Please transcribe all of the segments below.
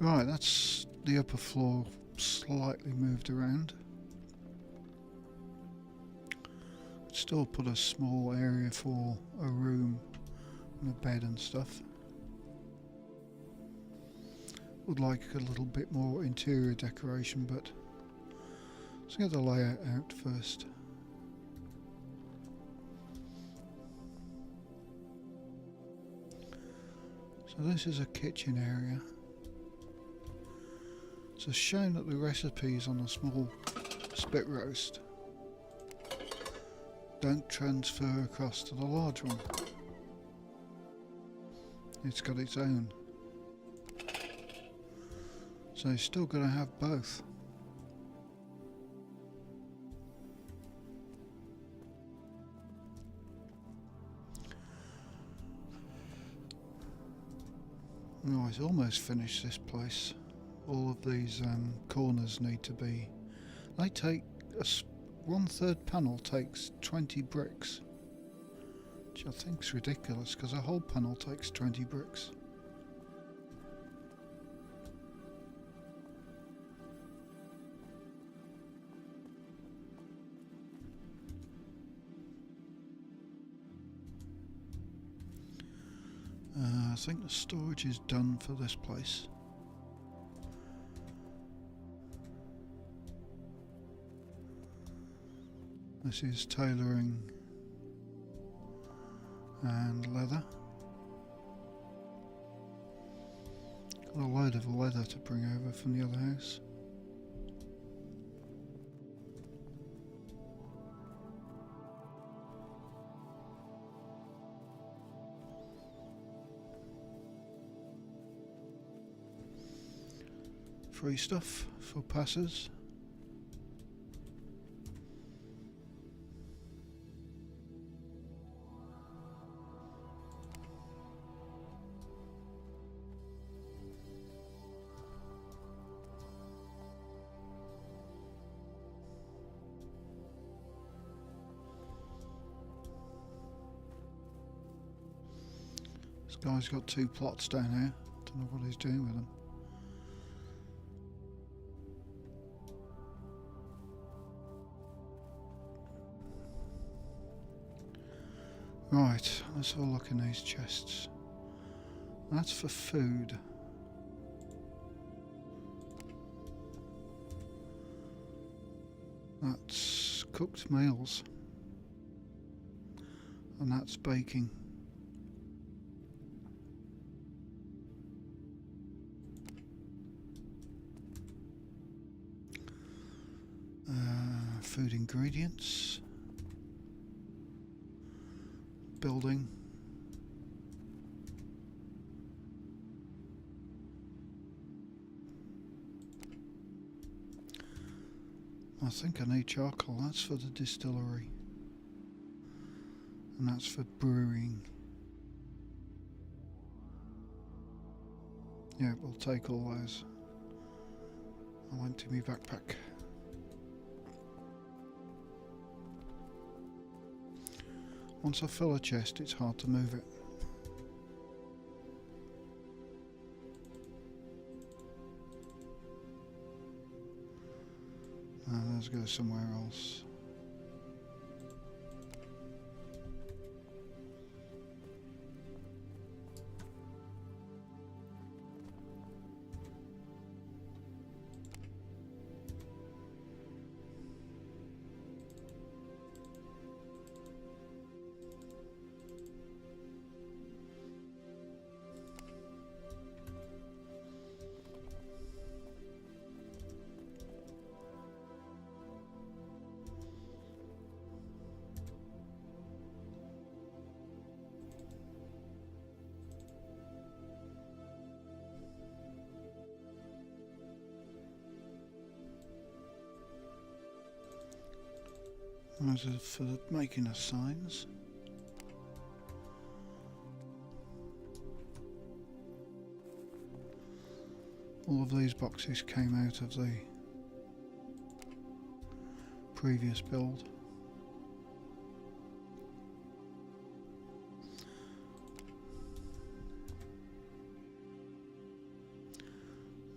Right, that's the upper floor slightly moved around. Still put a small area for a room and a bed and stuff. Would like a little bit more interior decoration, but let's get the layout out first. So this is a kitchen area. It's a shame that the recipes on the small spit roast don't transfer across to the large one. It's got its own. So you're still going to have both. Oh, it's almost finished, this place. All of these corners need to be... They take... 1/3 panel takes 20 bricks. Which I think is ridiculous, because a whole panel takes 20 bricks. I think the storage is done for this place. This is tailoring and leather. Got a load of leather to bring over from the other house. Free stuff for passers. This guy's got 2 plots down here. Don't know what he's doing with them. Right, let's have a look in these chests. That's for food. That's cooked meals. And that's baking. Food ingredients. Building. I think I need charcoal. That's for the distillery. And that's for brewing. Yeah, we'll take all those. I'll empty my backpack. Once I fill a chest, it's hard to move it. Let's go somewhere else. As for the making of signs. All of these boxes came out of the previous build.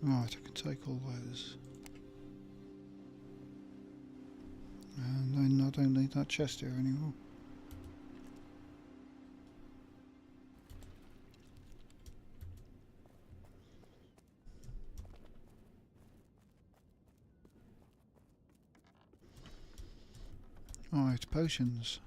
Right, I can take all those. And then I don't need that chest here anymore. Right, potions.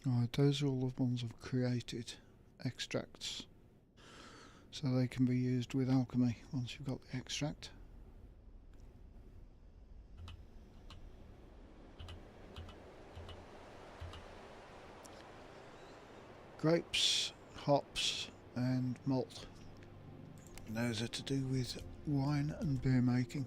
Right, those are all the ones I've created. Extracts. So they can be used with alchemy once you've got the extract. Grapes, hops and malt. And those are to do with wine and beer making.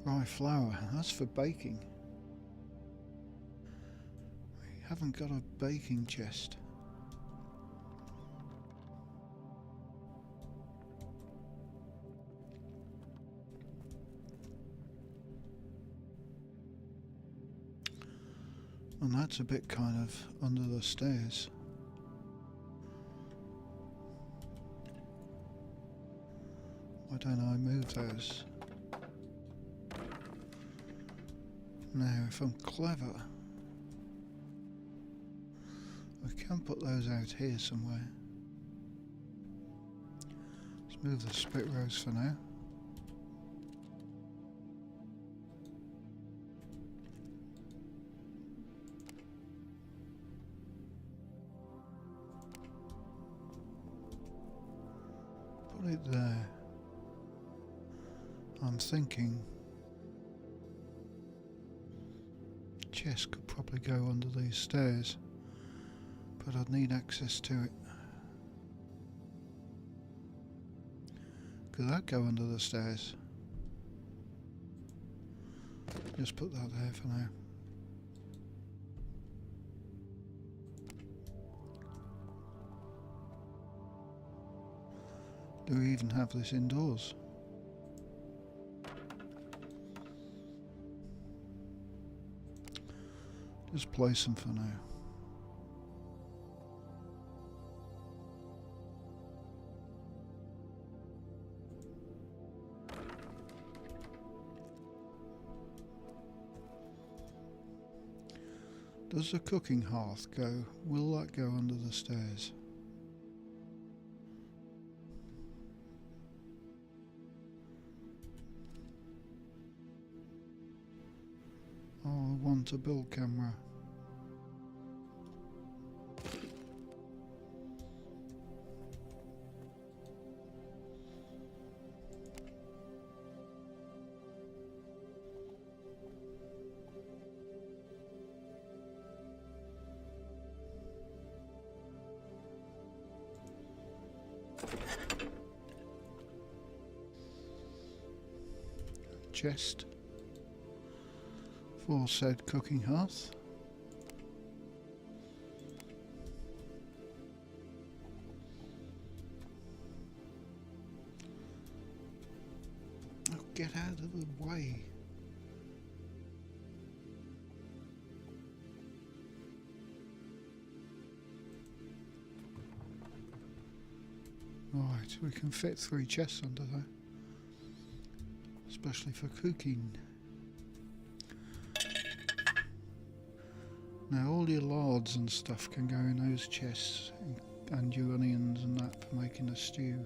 Rye flour, that's for baking. We haven't got a baking chest. And that's a bit kind of under the stairs. Why don't I move those? Now, if I'm clever, I can put those out here somewhere. Let's move the spit rose for now. Put it there. I'm thinking chest could probably go under these stairs, but I'd need access to it. Could that go under the stairs? Just put that there for now. Do we even have this indoors? Just place them for now. Does the cooking hearth go? Will that go under the stairs? Oh, I want a build camera. Chest for said cooking hearth. Oh, get out of the way. Right, we can fit 3 chests under there. Especially for cooking. Now all your lards and stuff can go in those chests, and your onions and that for making a stew.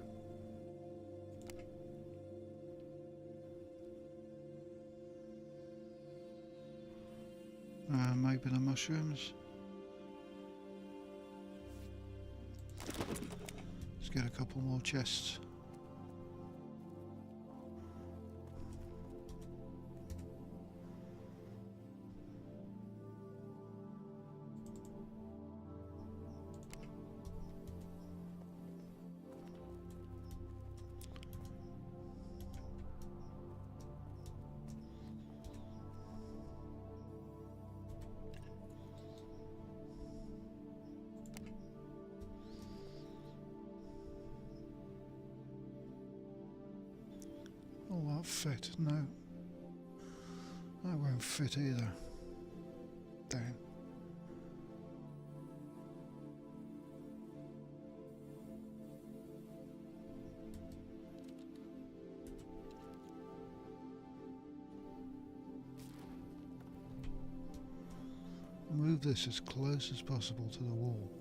Maybe the mushrooms. Let's get a couple more chests. not fit? No. That won't fit either. Damn. Move this as close as possible to the wall.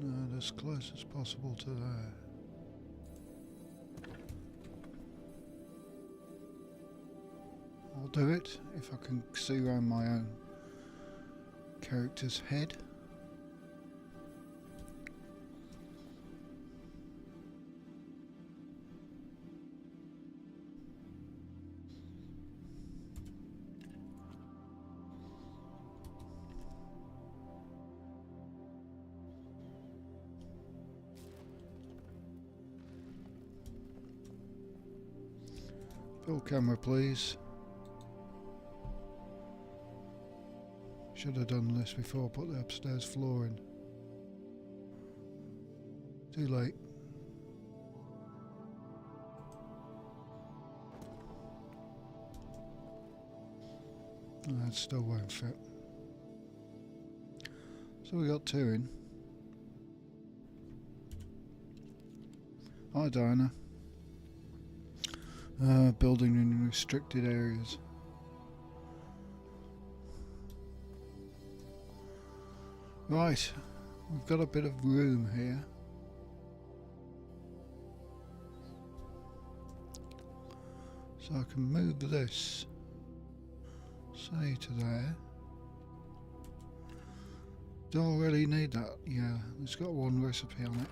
No, as close as possible to there. I'll do it if I can see around my own character's head. Full camera, please. Should have done this before I put the upstairs floor in. Too late. That still won't fit. So we got two in. Hi Diana. Building in restricted areas. Right, we've got a bit of room here. So I can move this, say to there. Don't really need that, yeah, it's got one recipe on it.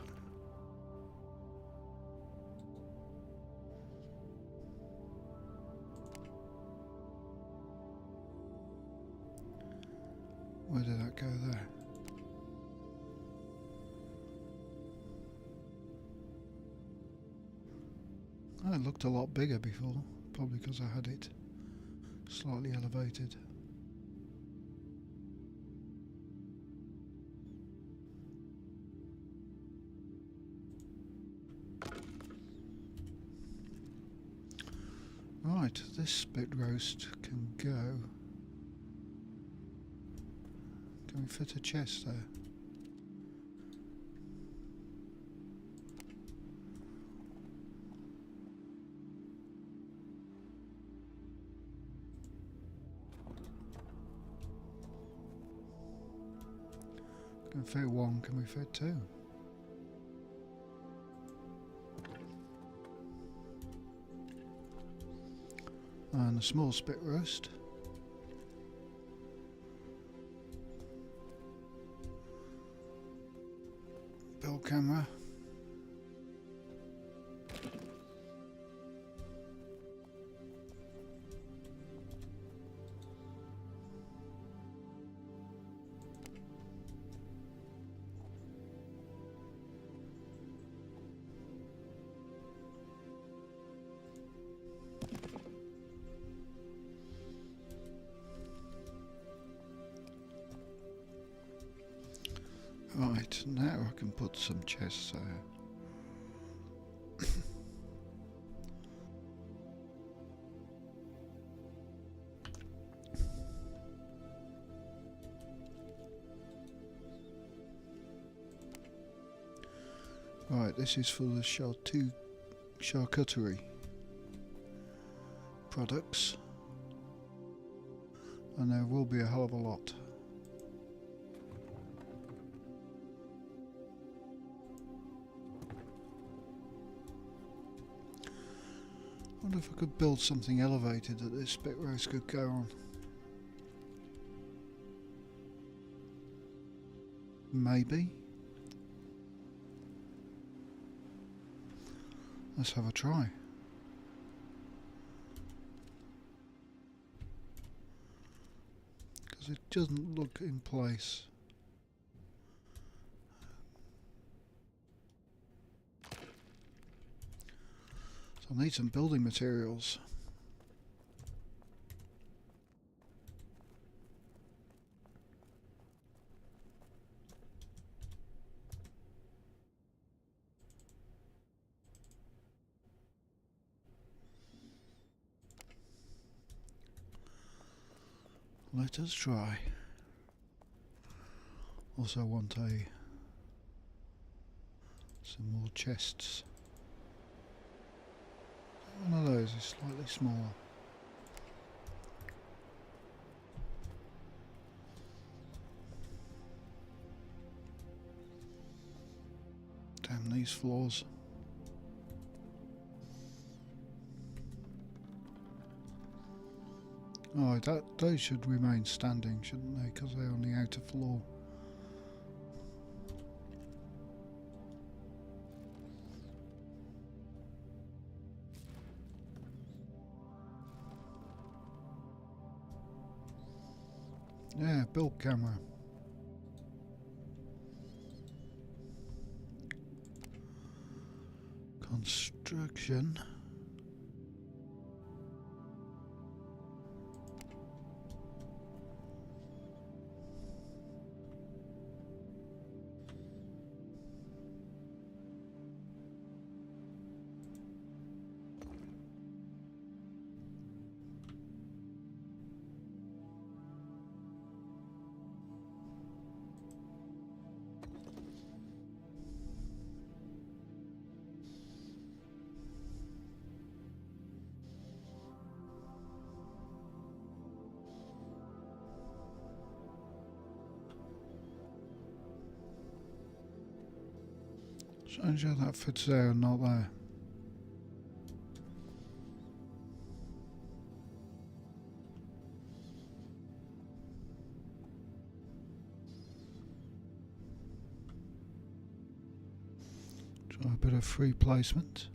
Where did that go there? Oh, it looked a lot bigger before, probably because I had it slightly elevated. Right, this spit roast can go. Can we fit a chest there? Can we fit one? Can we fit two? And a small spit roast. Build camera. Right, now I can put some chests there. Right, this is for the charcuterie products, and there will be a hell of a lot. I wonder if I could build something elevated that this spit roast could go on. Maybe. Let's have a try. Because it doesn't look in place. So I need some building materials. Let us try. Also want some more chests. One of those is slightly smaller. Damn these floors. Oh, those should remain standing, shouldn't they? Because they're on the outer floor. Yeah, build camera. Construction. Strange how that fits there and not there. Try a bit of free placement.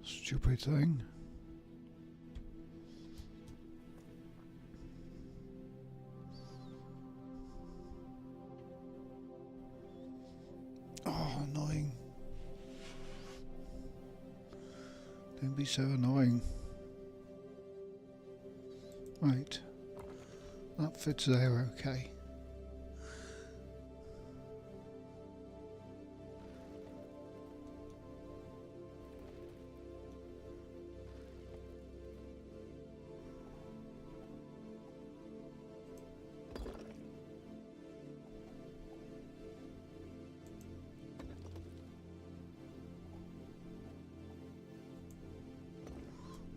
Stupid thing. Oh, annoying. Don't be so annoying. Right. That fits there okay.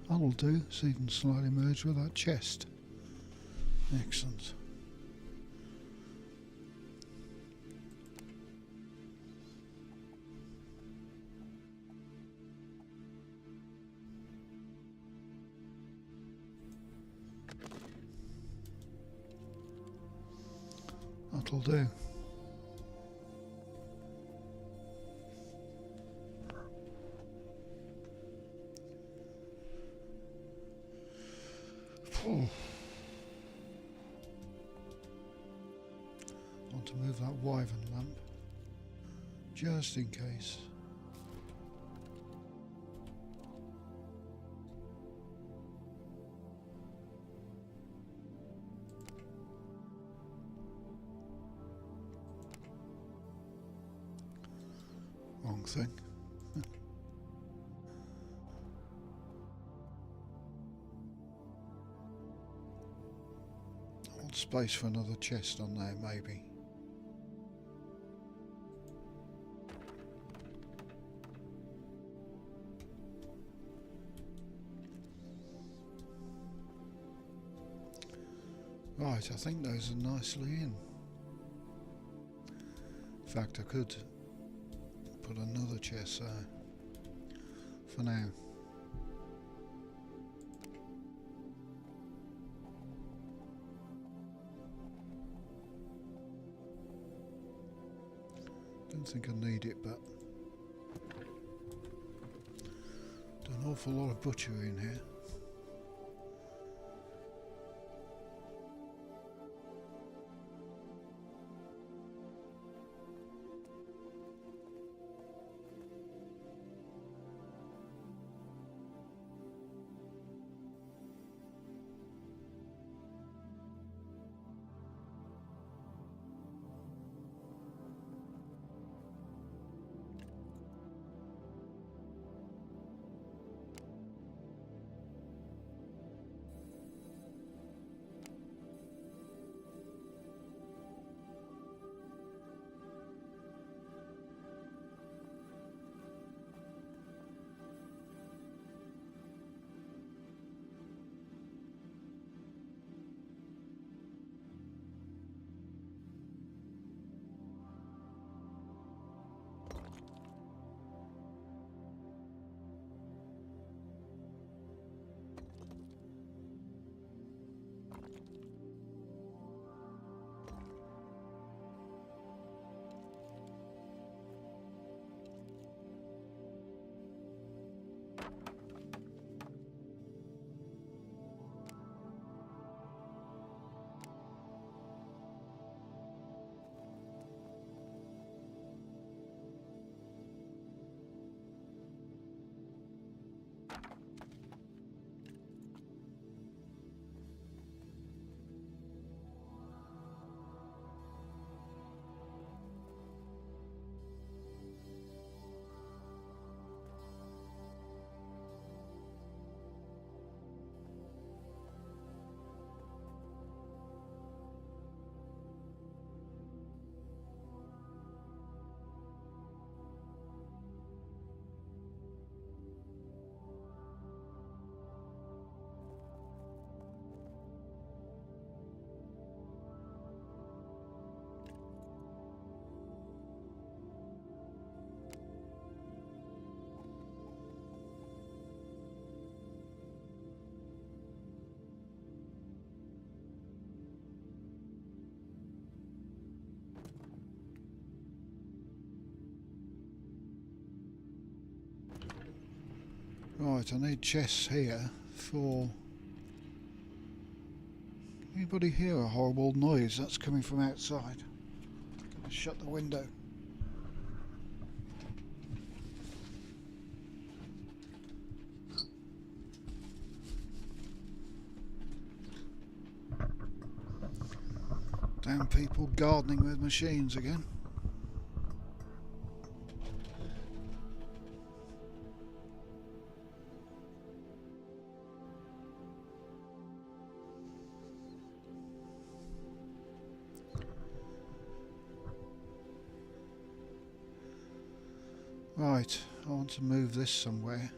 That'll do, so you can slightly merge with that chest. Excellent. That'll do. Oh. Want to move that wyvern lamp, just in case. Wrong thing. space for another chest on there, maybe. Right, I think those are nicely in. In fact, I could put another chest there for now. Don't think I need it, but do an awful lot of butchery in here. Right, I need chests here for... Anybody hear a horrible noise that's coming from outside? I'm gonna shut the window. Damn people gardening with machines again. Right, I want to move this somewhere.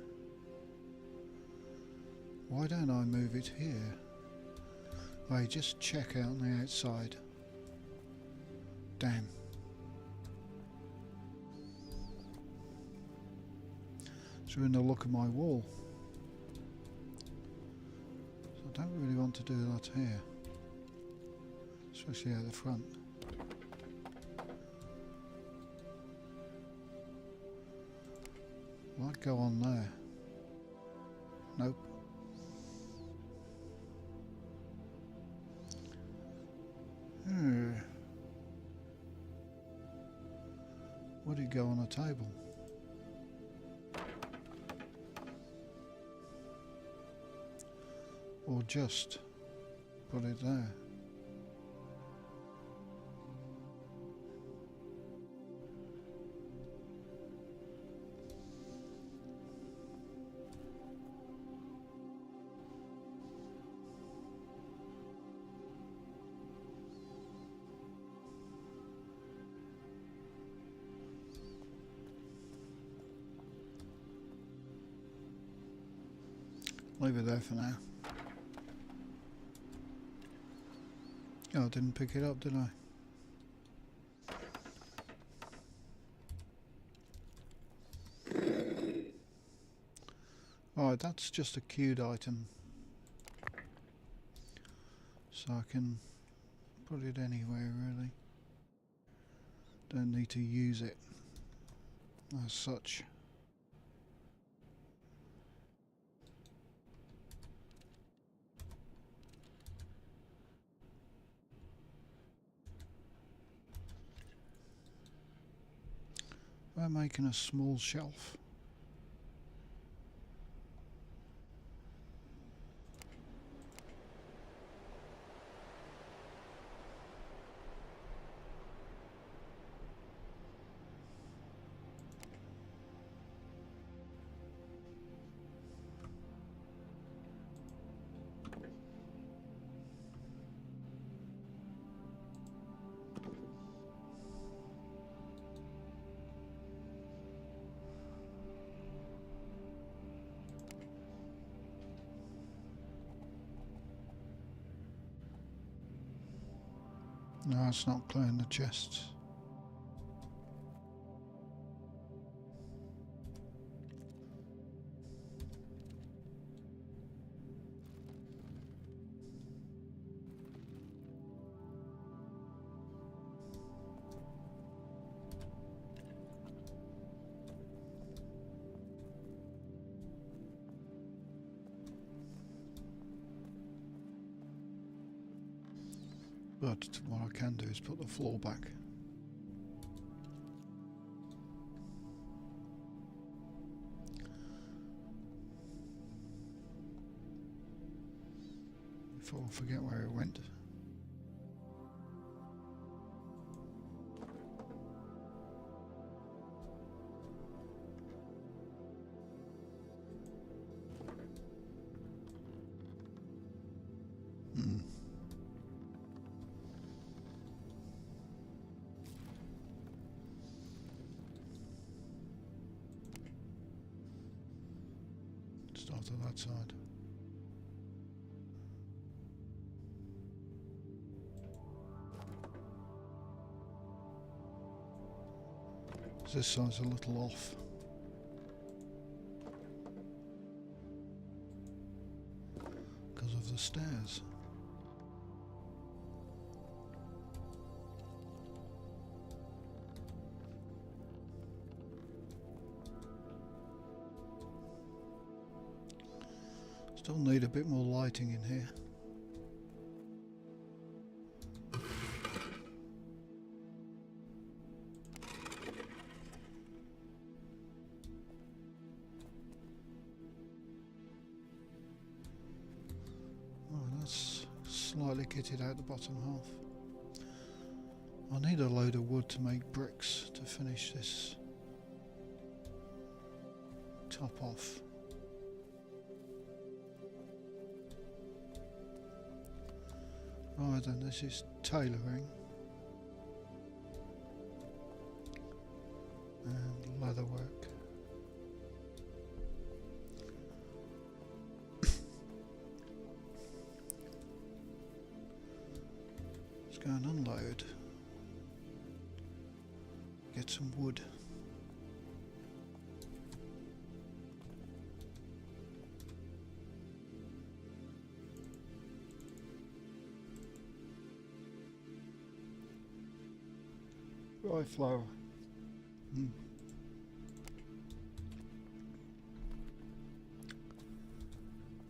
Why don't I move it here? Wait, just check out on the outside. Damn. It's ruined the look of my wall. So I don't really want to do that here. Especially out the front. Might go on there. Nope. Would it go on a table? Or just put it there? Leave it there for now. Oh, I didn't pick it up, did I? Alright, that's just a queued item. So I can put it anywhere really. Don't need to use it as such. We're making a small shelf. No, it's not clearing the chests. But what I can do is put the floor back. Before I forget where it went. Start on that side. This side's a little off. Because of the stairs. Still need a bit more lighting in here. Oh, that's slightly kitted out the bottom half. I need a load of wood to make bricks to finish this top off. Right then, this is tailoring and leather work. Let's go and unload. Get some wood. Rye flour.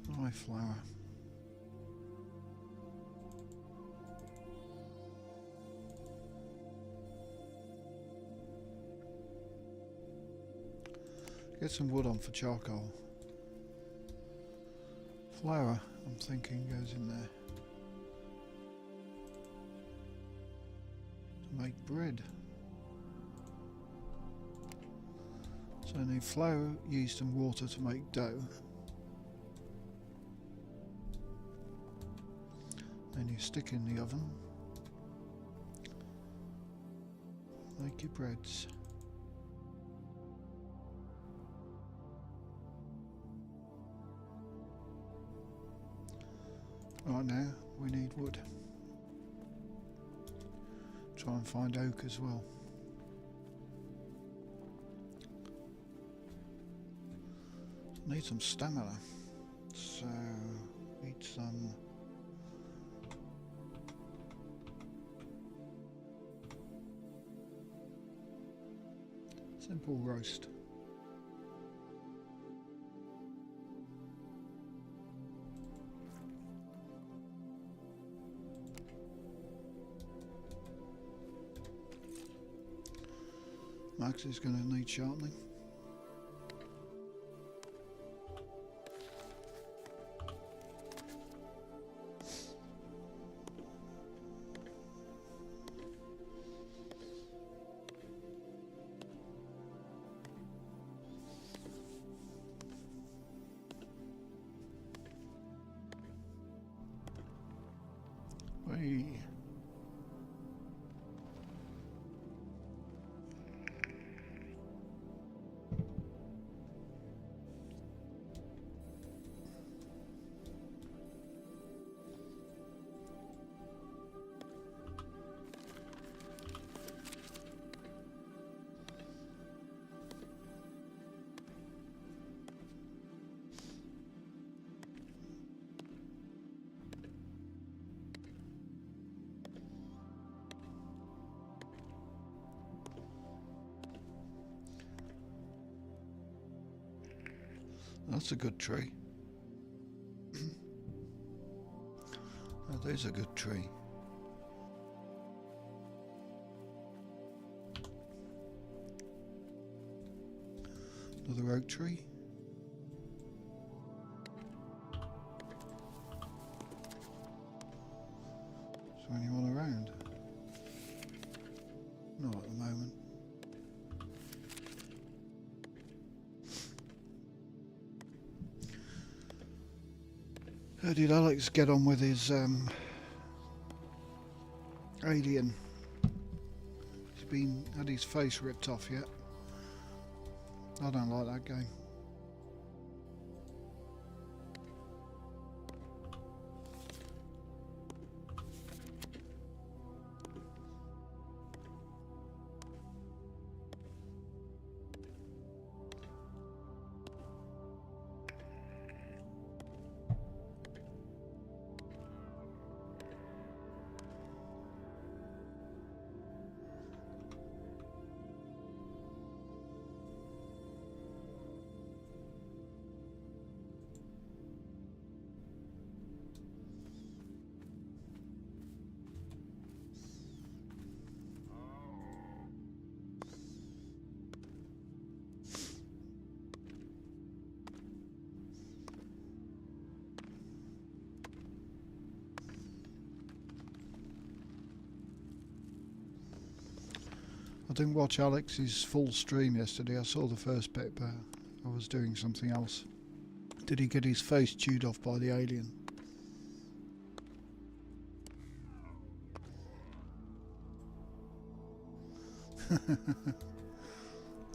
Rye flour. Get some wood on for charcoal. Flour, I'm thinking, goes in there. To make bread. So I need flour, yeast and water to make dough. Then you stick in the oven. Make your breads. Right now, we need wood. Try and find oak as well. Need some stamina, so need some simple roast. Max is going to need sharpening. Whee. That's a good tree. That is a good tree. Another oak tree. Is there anyone around? Not at the moment. How did Alex get on with his alien? He's had his face ripped off yet. I don't like that game. I didn't watch Alex's full stream yesterday. I saw the first bit, but I was doing something else. Did he get his face chewed off by the alien?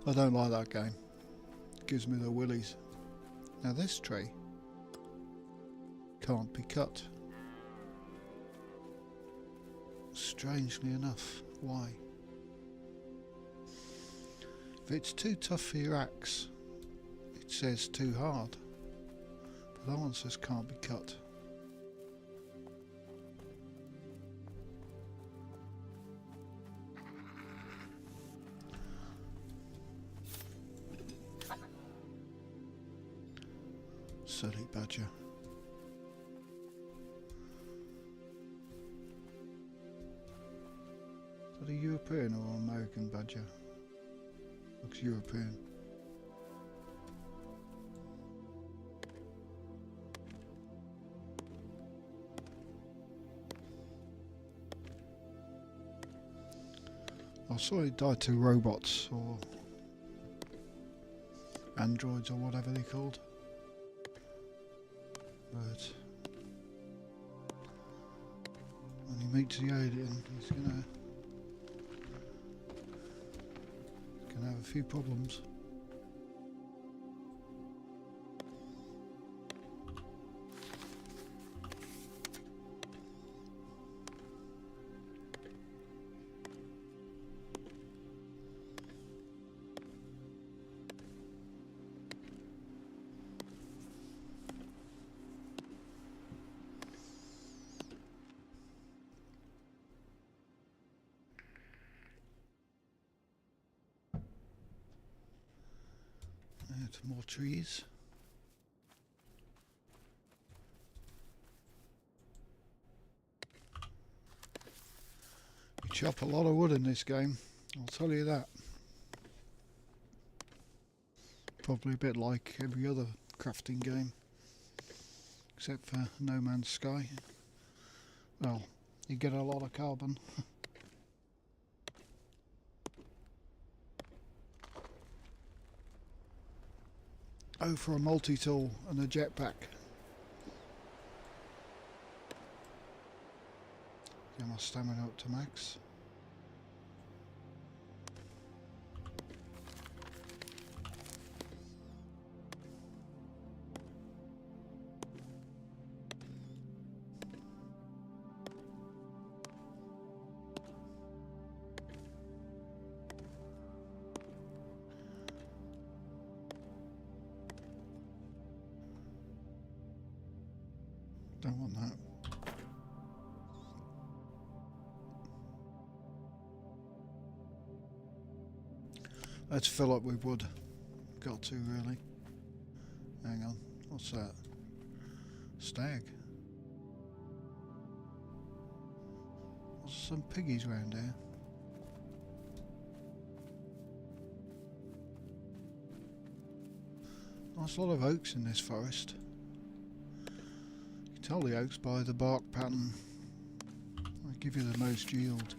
I don't like that game. It gives me the willies. Now this tree can't be cut. Strangely enough. Why? If it's too tough for your axe, it says too hard. But that one says can't be cut. Silly badger. Is that a European or an American badger? Looks European. I saw it die to robots or androids or whatever they're called. But when he meets the alien, he's gonna have a few problems. Right, more trees. You chop a lot of wood in this game, I'll tell you that. Probably a bit like every other crafting game, except for No Man's Sky. Well, you get a lot of carbon. Oh, for a multi-tool and a jetpack. Get my stamina up to max. Don't want that. Let's fill up with wood. Got to, really. Hang on. What's that? Stag. There's some piggies around here. Nice lot of oaks in this forest. You can tell the oaks by the bark pattern. They give you the most yield.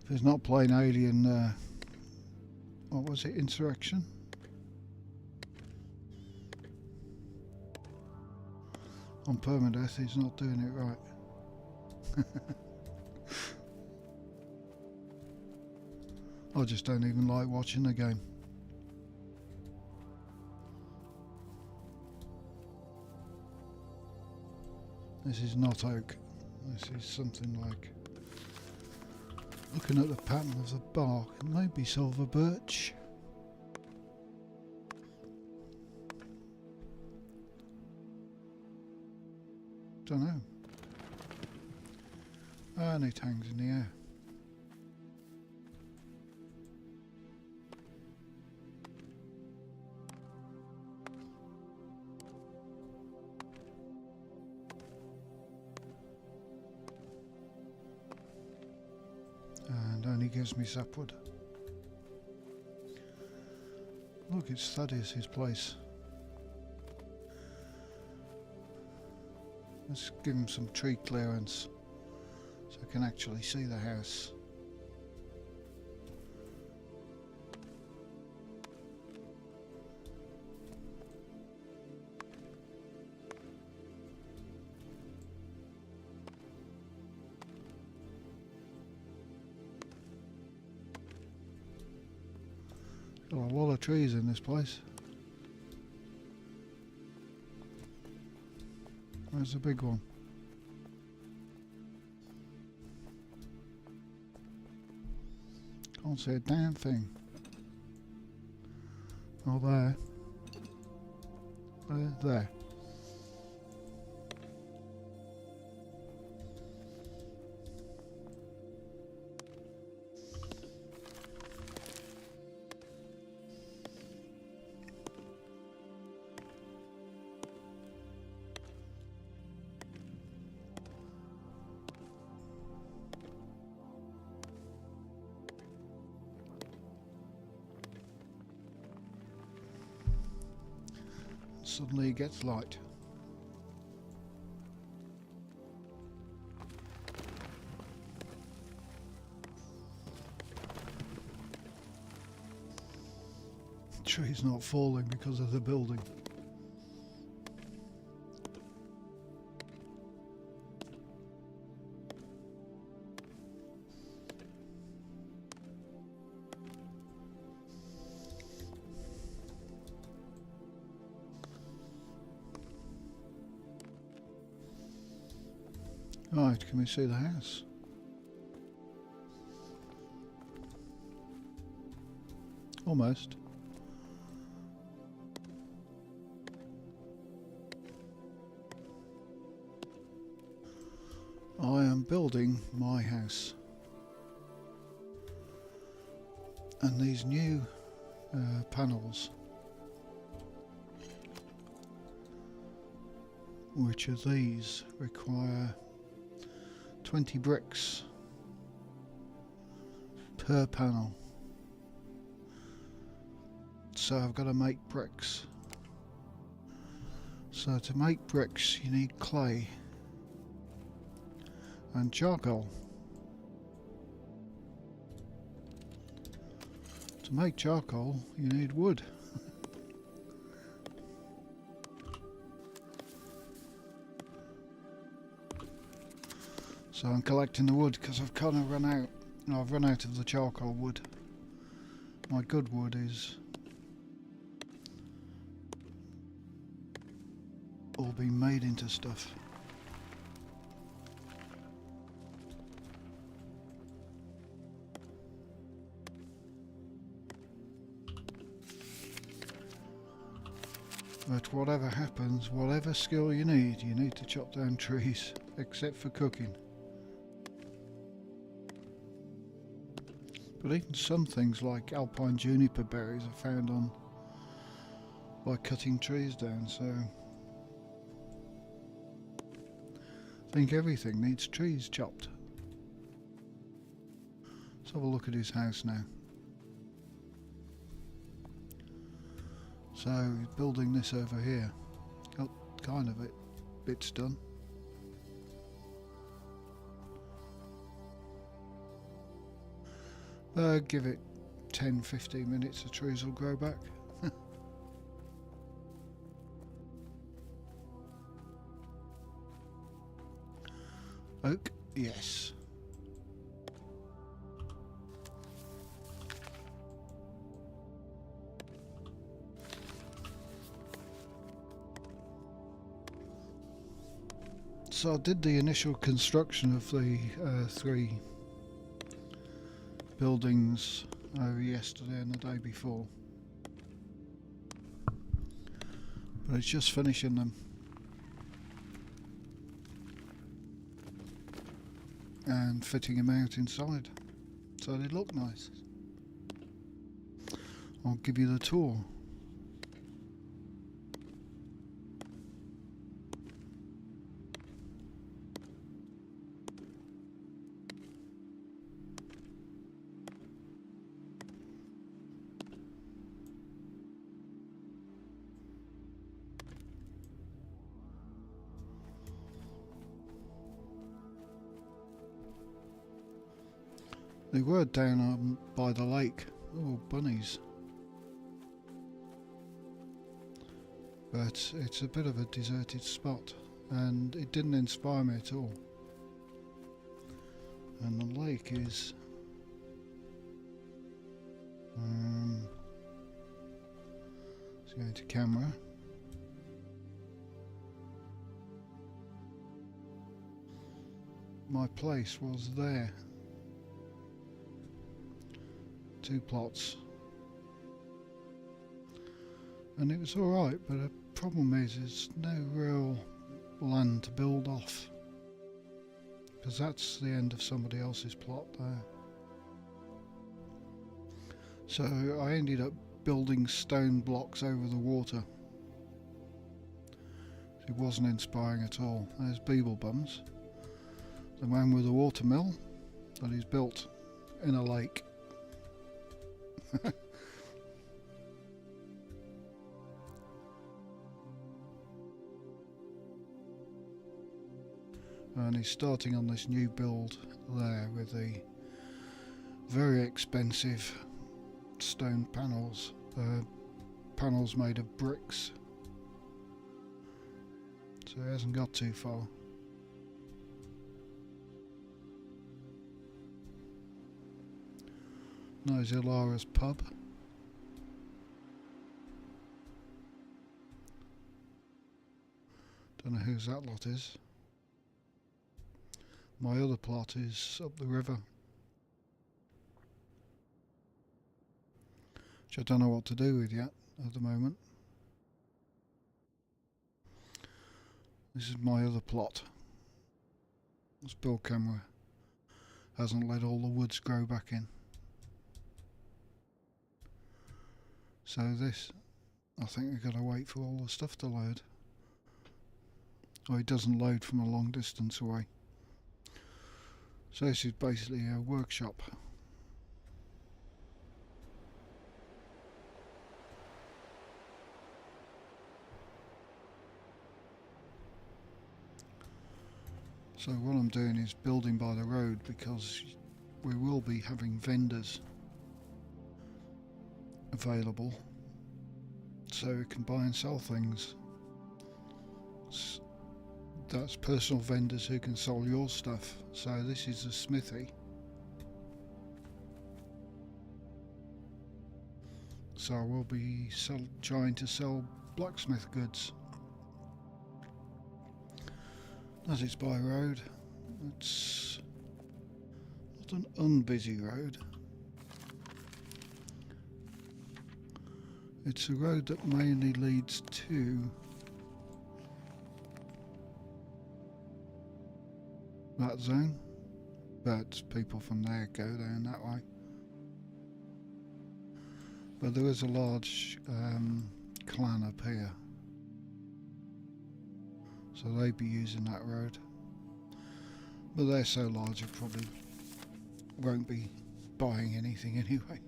If it's not plain Alien, what was it, Insurrection? On permadeath, he's not doing it right. I just don't even like watching the game. This is not oak. This is something like, looking at the pattern of the bark, maybe silver birch. Don't know. And it hangs in the air. And only gives me sapwood. Look, it's Thaddeus' place. Let's give him some tree clearance so I can actually see the house. Got a lot of trees in this place. Where's the big one? Can't see a damn thing. Oh, there. There. Suddenly it gets light. The tree's not falling because of the building. Right, can we see the house? Almost. I am building my house. And these new panels, which are these, require 20 bricks per panel. So I've got to make bricks. So to make bricks you need clay and charcoal. To make charcoal you need wood. So I'm collecting the wood because I've kind of run out. I've run out of the charcoal wood. My good wood is all being made into stuff. But whatever happens, whatever skill you need to chop down trees, except for cooking. But even some things like alpine juniper berries are found on by cutting trees down, so I think everything needs trees chopped. Let's have a look at his house now. So he's building this over here. Oh, kind of it. Bit's done. Give it 10-15 minutes, the trees will grow back. Oak, yes. So I did the initial construction of the 3 buildings over yesterday and the day before, but it's just finishing them and fitting them out inside so they look nice. I'll give you the tour. They were down by the lake. Oh, bunnies. But it's a bit of a deserted spot and it didn't inspire me at all. And the lake is let's go to camera. My place was there. 2 plots. And it was alright, but the problem is there's no real land to build off. Because that's the end of somebody else's plot there. So I ended up building stone blocks over the water. It wasn't inspiring at all. There's Beeblebums, the man with the watermill that he's built in a lake. And he's starting on this new build there with the very expensive stone panels, panels made of bricks, so he hasn't got too far. There's Ilara's pub. Don't know whose that lot is. My other plot is up the river, which I don't know what to do with yet at the moment. This is my other plot. This build camera hasn't let all the woods grow back in. So this, I think we've got to wait for all the stuff to load. Or it doesn't load from a long distance away. So this is basically a workshop. So what I'm doing is building by the road because we will be having vendors available so we can buy and sell things. That's personal vendors who can sell your stuff. So this is a smithy. So I will be trying to sell blacksmith goods. As it's by road, it's not an unbusy road. It's a road that mainly leads to that zone, but people from there go down that way. But there is a large clan up here, so they'd be using that road. But they're so large, it probably won't be buying anything anyway.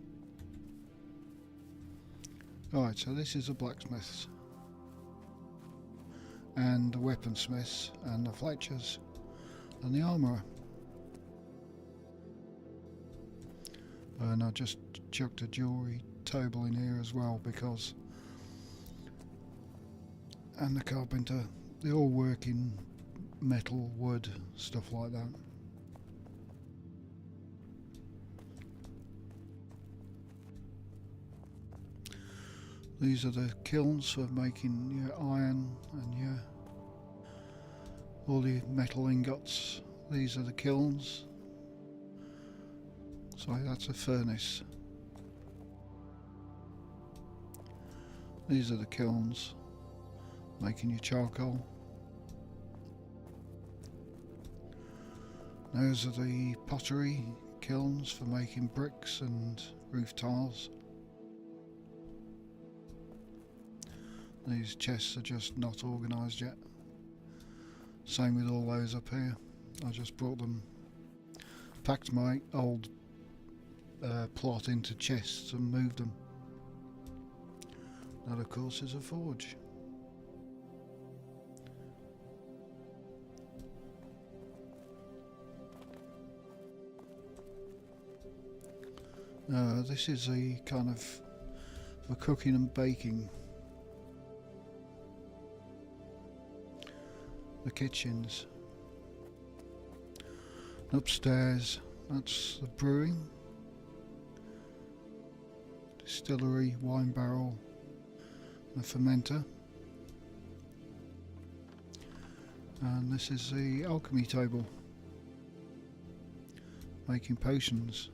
Alright, so this is the blacksmiths, and the weaponsmiths, and the fletchers, and the armourer. And I just chucked a jewellery table in here as well because, and the carpenter, they all work in metal, wood, stuff like that. These are the kilns for making your iron and your all the metal ingots. These are the kilns. So that's a furnace. These are the kilns making your charcoal. Those are the pottery kilns for making bricks and roof tiles. These chests are just not organised yet. Same with all those up here. I just brought them, packed my old plot into chests and moved them. That of course is a forge. This is a kind of for cooking and baking. The kitchens. Upstairs, that's the brewing, distillery, wine barrel, and a fermenter. And this is the alchemy table, making potions.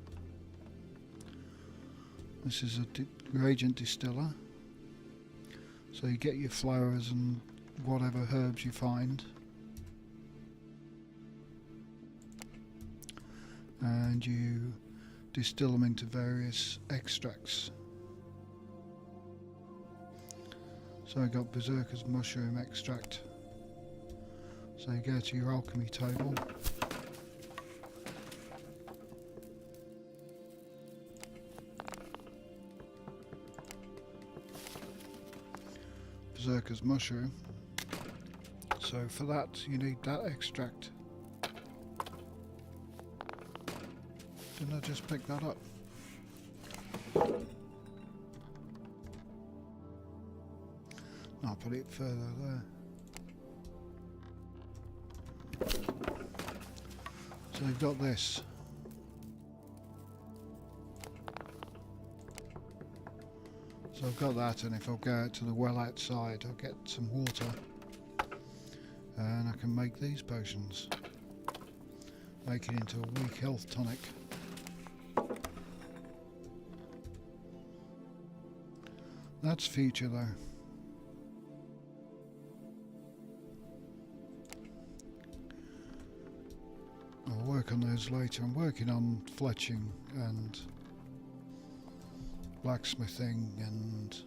This is a reagent distiller, so you get your flowers and whatever herbs you find, and you distill them into various extracts. So I got Berserker's mushroom extract. So you go to your alchemy table. Berserker's mushroom. So for that you need that extract. Didn't I just pick that up? I'll put it further there. So you've got this. So I've got that, and if I go out to the well outside I'll get some water and I can make these potions. make it into a weak health tonic. That's future though. I'll work on those later. I'm working on fletching and blacksmithing and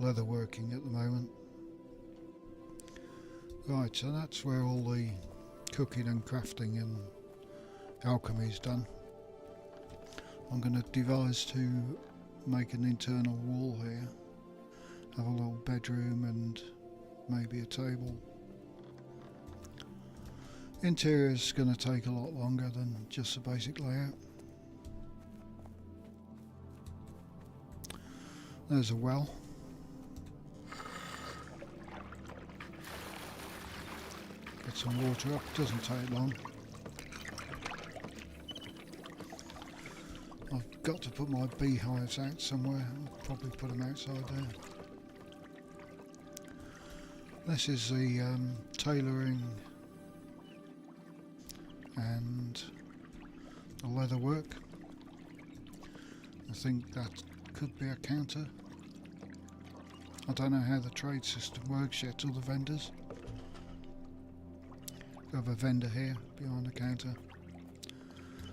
leatherworking at the moment. Right, so that's where all the cooking and crafting and alchemy is done. I'm going to devise to make an internal wall here, have a little bedroom and maybe a table. Interior is going to take a lot longer than just the basic layout. There's a well. Get some water up, doesn't take long. I've got to put my beehives out somewhere. I'll probably put them outside there. This is the tailoring and the leather work. I think that could be a counter. I don't know how the trade system works yet, or the vendors. We have a vendor here behind the counter.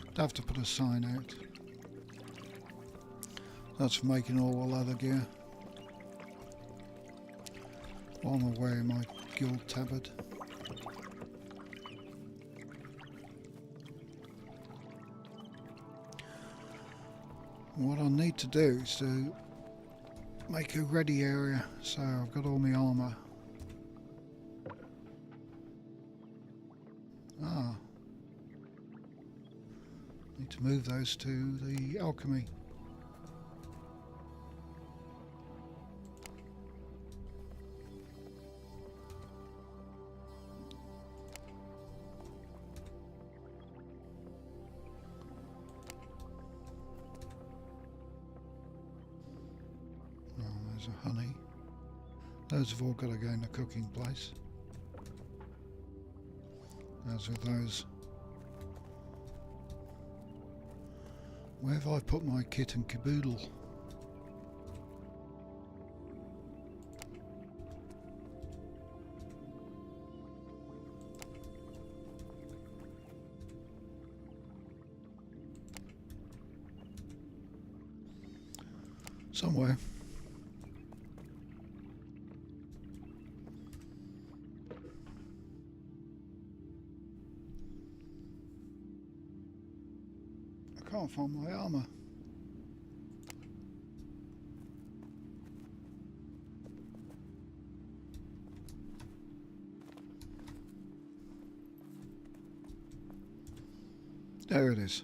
I'd have to put a sign out. That's for making all the leather gear. While I'm wearing my guild tabard. What I need to do is to make a ready area, so I've got all my armour. Need to move those to the alchemy. There's a honey. Those have all got to go in the cooking place. As with those. Where have I put my kit and caboodle? Somewhere. I can't find my armour. There it is.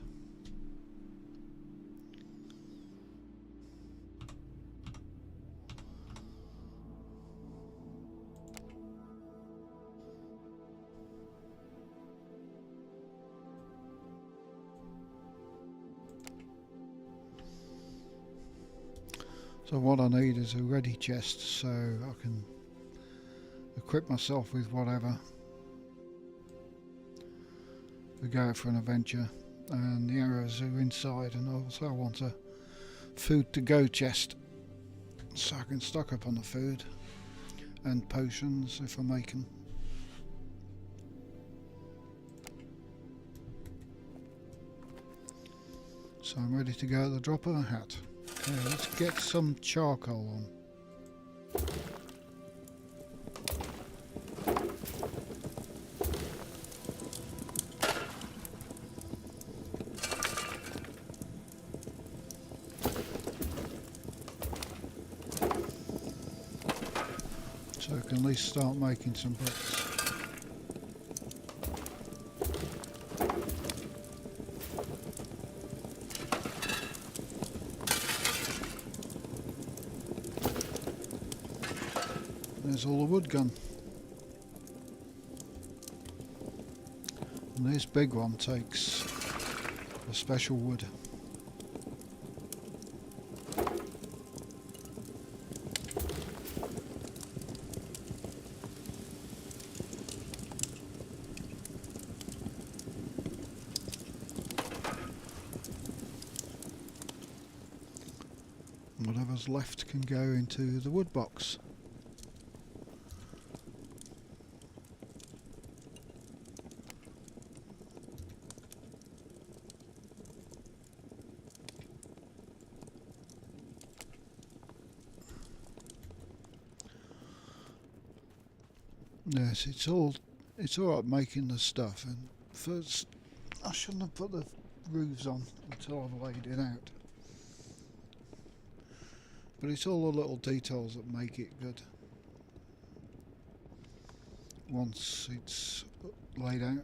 So what I need is a ready chest so I can equip myself with whatever. We go out for an adventure, and the arrows are inside, and I also want a food to go chest so I can stock up on the food and potions if I make them. So I'm ready to go at the drop of a hat. Okay, let's get some charcoal on. So I can at least start making some bricks. There's all the wood gone. And this big one takes a special wood. Whatever's left can go into the wood box. Yes, it's all right making the stuff, and first I shouldn't have put the roofs on until I've laid it out. But it's all the little details that make it good. Once it's laid out. In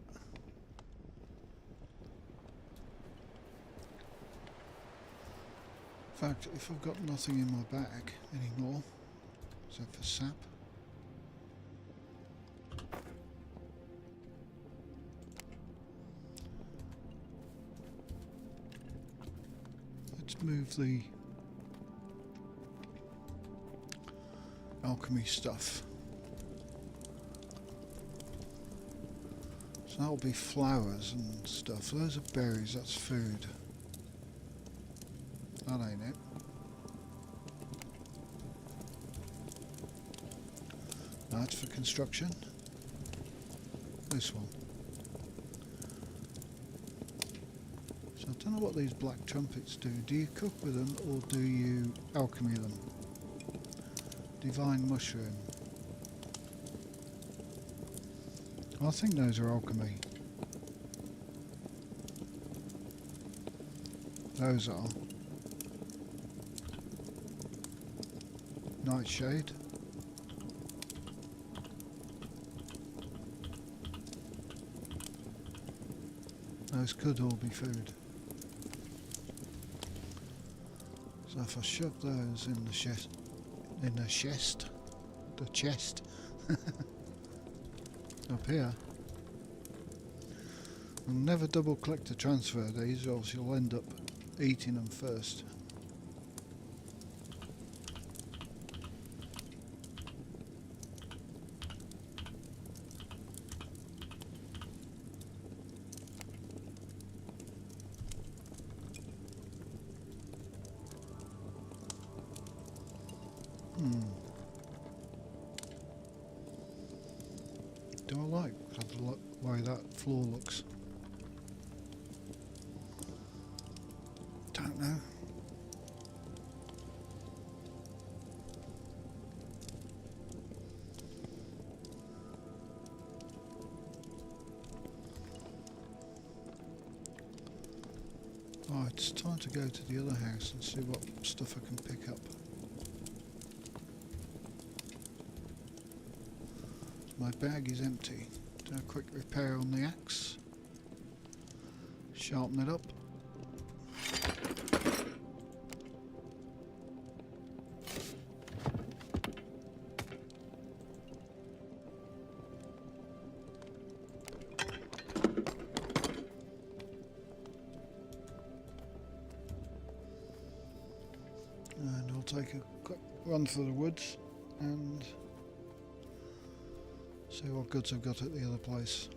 fact, if I've got nothing in my bag anymore, except for sap, let's move the alchemy stuff. So that'll be flowers and stuff. Those are berries, that's food. That ain't it. That's for construction. This one. So I don't know what these black trumpets do. Do you cook with them or do you alchemy them? Divine mushroom. I think those are alchemy. Those are. Nightshade. Those could all be food. So if I shove those in the chest, the chest up here, and never double click to transfer these, or else you'll end up eating them first. Do I like the way that floor looks? Don't know. Right, it's time to go to the other house and see what stuff I can pick up. My bag is empty. Do a quick repair on the axe. Sharpen it up. And I'll take a quick run through the woods and see what goods I've got at the other place.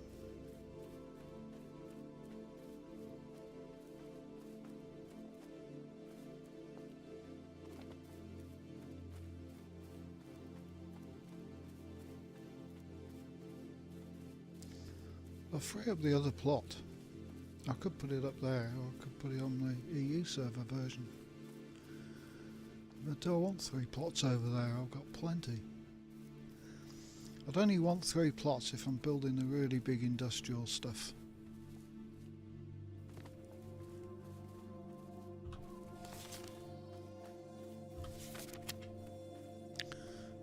I'll free up the other plot. I could put it up there, or I could put it on the EU server version. But do I want 3 plots over there? I've got plenty. I'd only want 3 plots if I'm building the really big industrial stuff.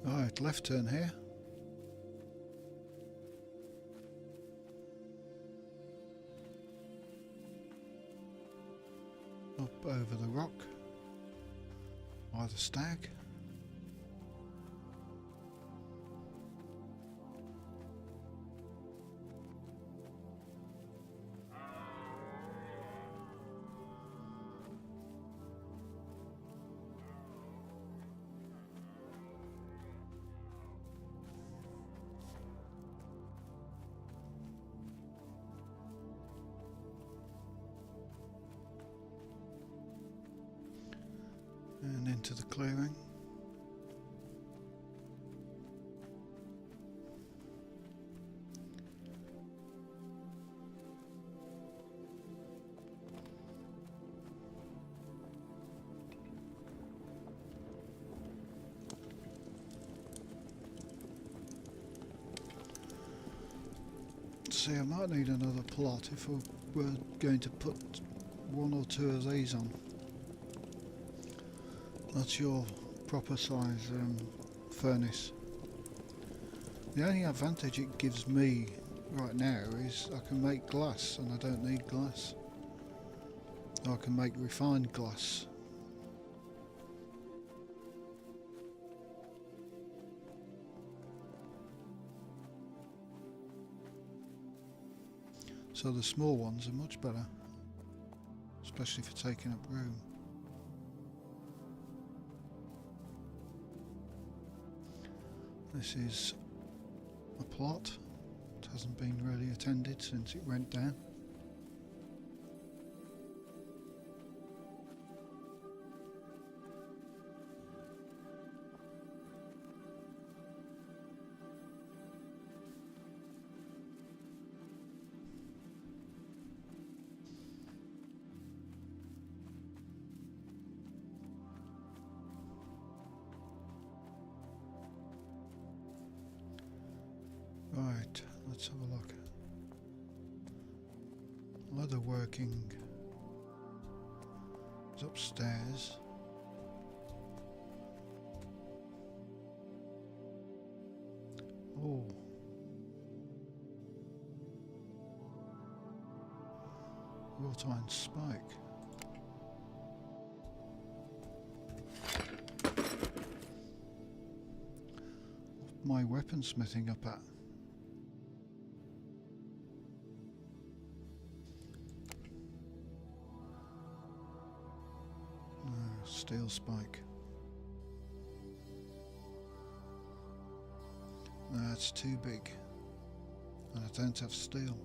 Right, left turn here. Up over the rock by the stag. And into the clearing. See, I might need another plot if we're going to put one or two of these on. That's your proper size furnace. The only advantage it gives me right now is I can make glass and I don't need glass. I can make refined glass. So the small ones are much better, especially for taking up room. This is a plot. It hasn't been really attended since it went down. Right, let's have a look. Leather working is upstairs. Oh. Wrought iron spike. My weaponsmithing up at. Steel spike. That's too big. And I don't have steel.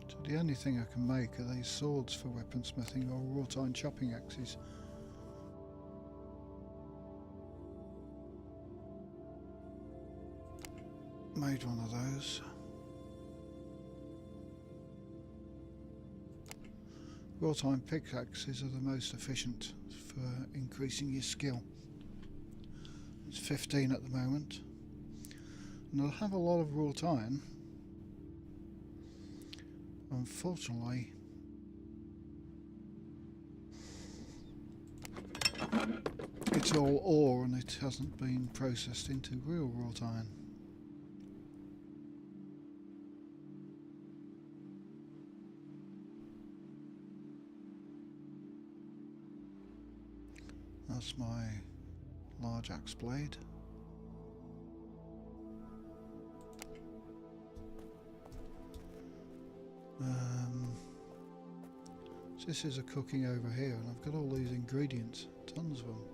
So the only thing I can make are these swords for weaponsmithing or wrought iron chopping axes. Made one of those. Wrought iron pickaxes are the most efficient for increasing your skill. It's 15 at the moment. And I'll have a lot of wrought iron. Unfortunately, it's all ore and it hasn't been processed into real wrought iron. That's my large axe blade. So this is a cooking over here, and I've got all these ingredients, tons of them.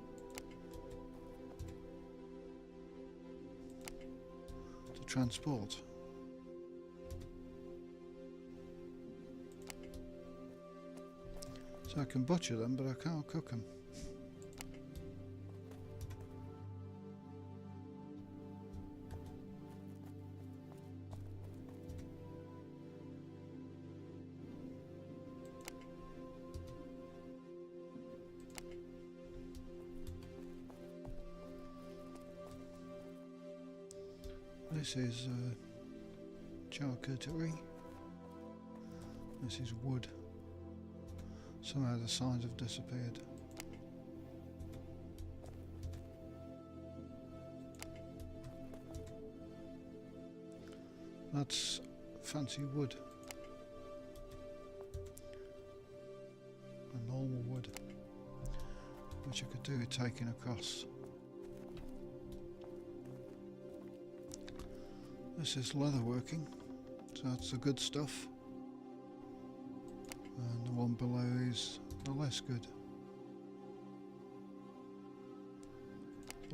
To transport. So I can butcher them, but I can't cook them. This is charcuterie. This is wood. Somehow the signs have disappeared. That's fancy wood. A normal wood, which I could do with taking across. This is leather working, so that's the good stuff. And the one below is the less good.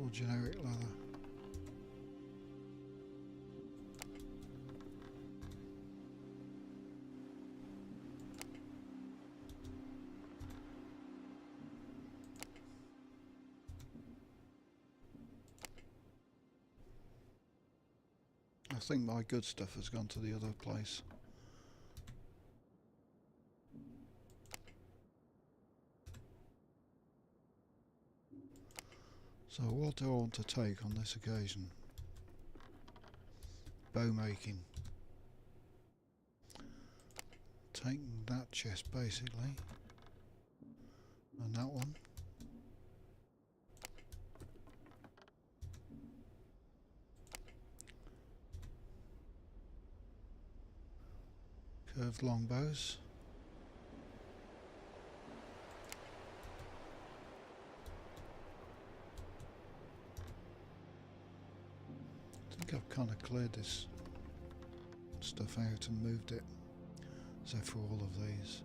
or generic leather. I think my good stuff has gone to the other place. So what do I want to take on this occasion? Bow making. Taking that chest basically. And that one. Curved longbows. I think I've kind of cleared this stuff out and moved it, so for all of these.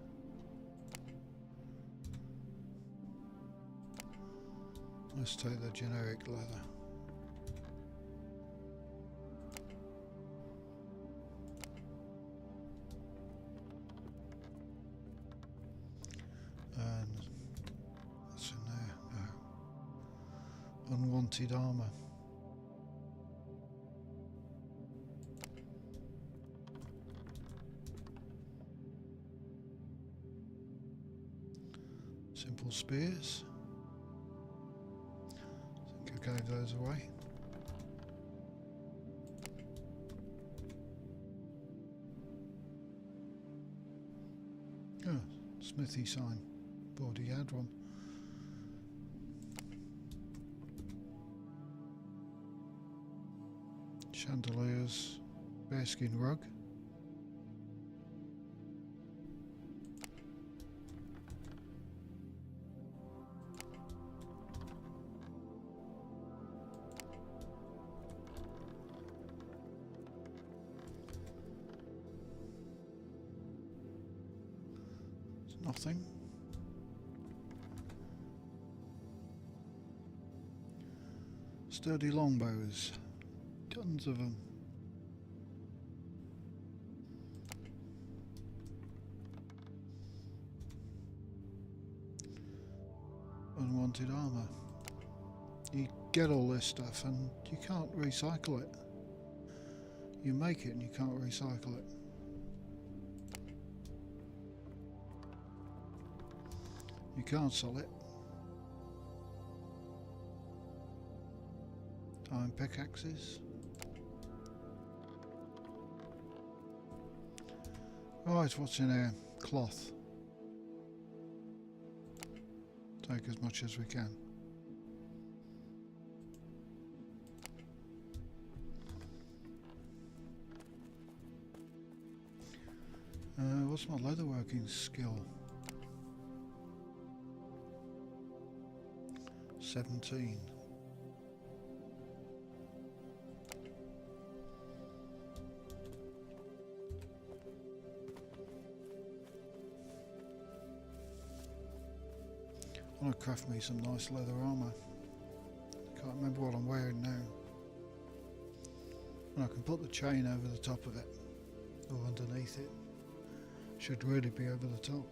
Let's take the generic leather. And what's in there? No. Unwanted armour. Simple spears. I think I gave those away. Oh, smithy sign. Already had one. Chandeliers. Bearskin rug. Nothing. Sturdy longbows. Tons of them. Unwanted armour. You get all this stuff and you can't recycle it. You make it and you can't recycle it. You can't sell it. Iron pickaxes. Right, what's in here? Cloth. Take as much as we can. What's my leatherworking skill? 17. I want to craft me some nice leather armour. I can't remember what I'm wearing now. And I can put the chain over the top of it, or underneath it. Should really be over the top.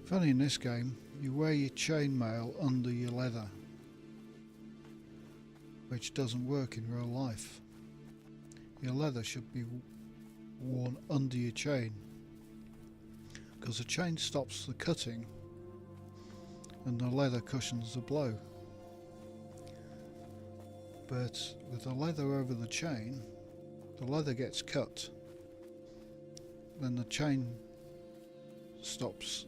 Funny, in this game, you wear your chainmail under your leather, which doesn't work in real life. Your leather should be worn under your chain, because the chain stops the cutting and the leather cushions the blow. But with the leather over the chain, the leather gets cut, then the chain stops.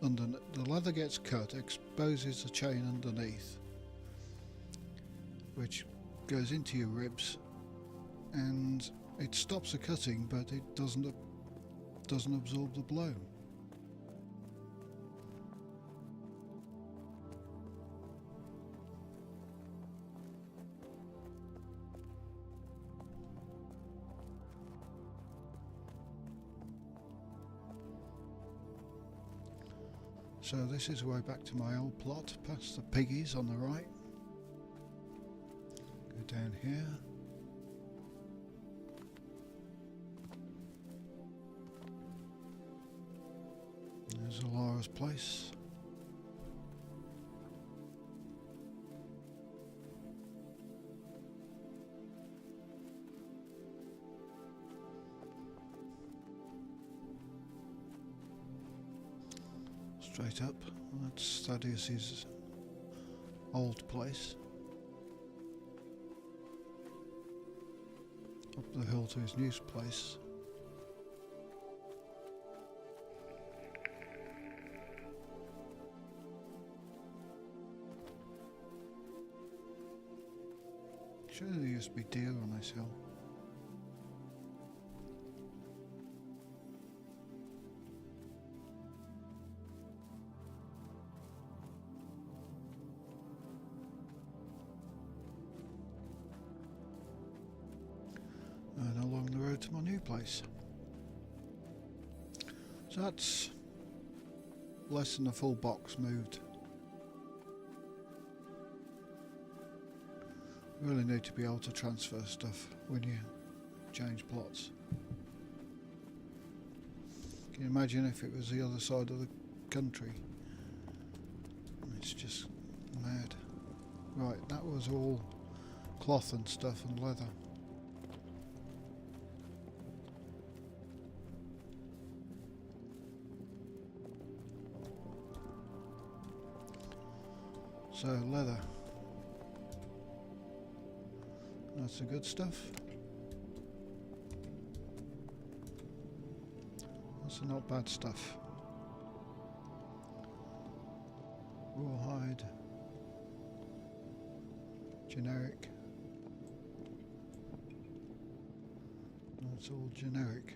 The leather gets cut, exposes the chain underneath, which goes into your ribs, and it stops the cutting, but it doesn't absorb the blow. So this is the way back to my old plot, past the piggies on the right. Go down here. There's Alara's place. Straight up, that's Thaddeus's old place. Up the hill to his new place. Surely there used to be deer on this hill. And along the road to my new place. So that's less than a full box moved. You really need to be able to transfer stuff when you change plots. Can you imagine if it was the other side of the country? It's just mad. Right, that was all cloth and stuff and leather. So leather. That's the good stuff. That's the not bad stuff. Rawhide. Generic. That's all generic.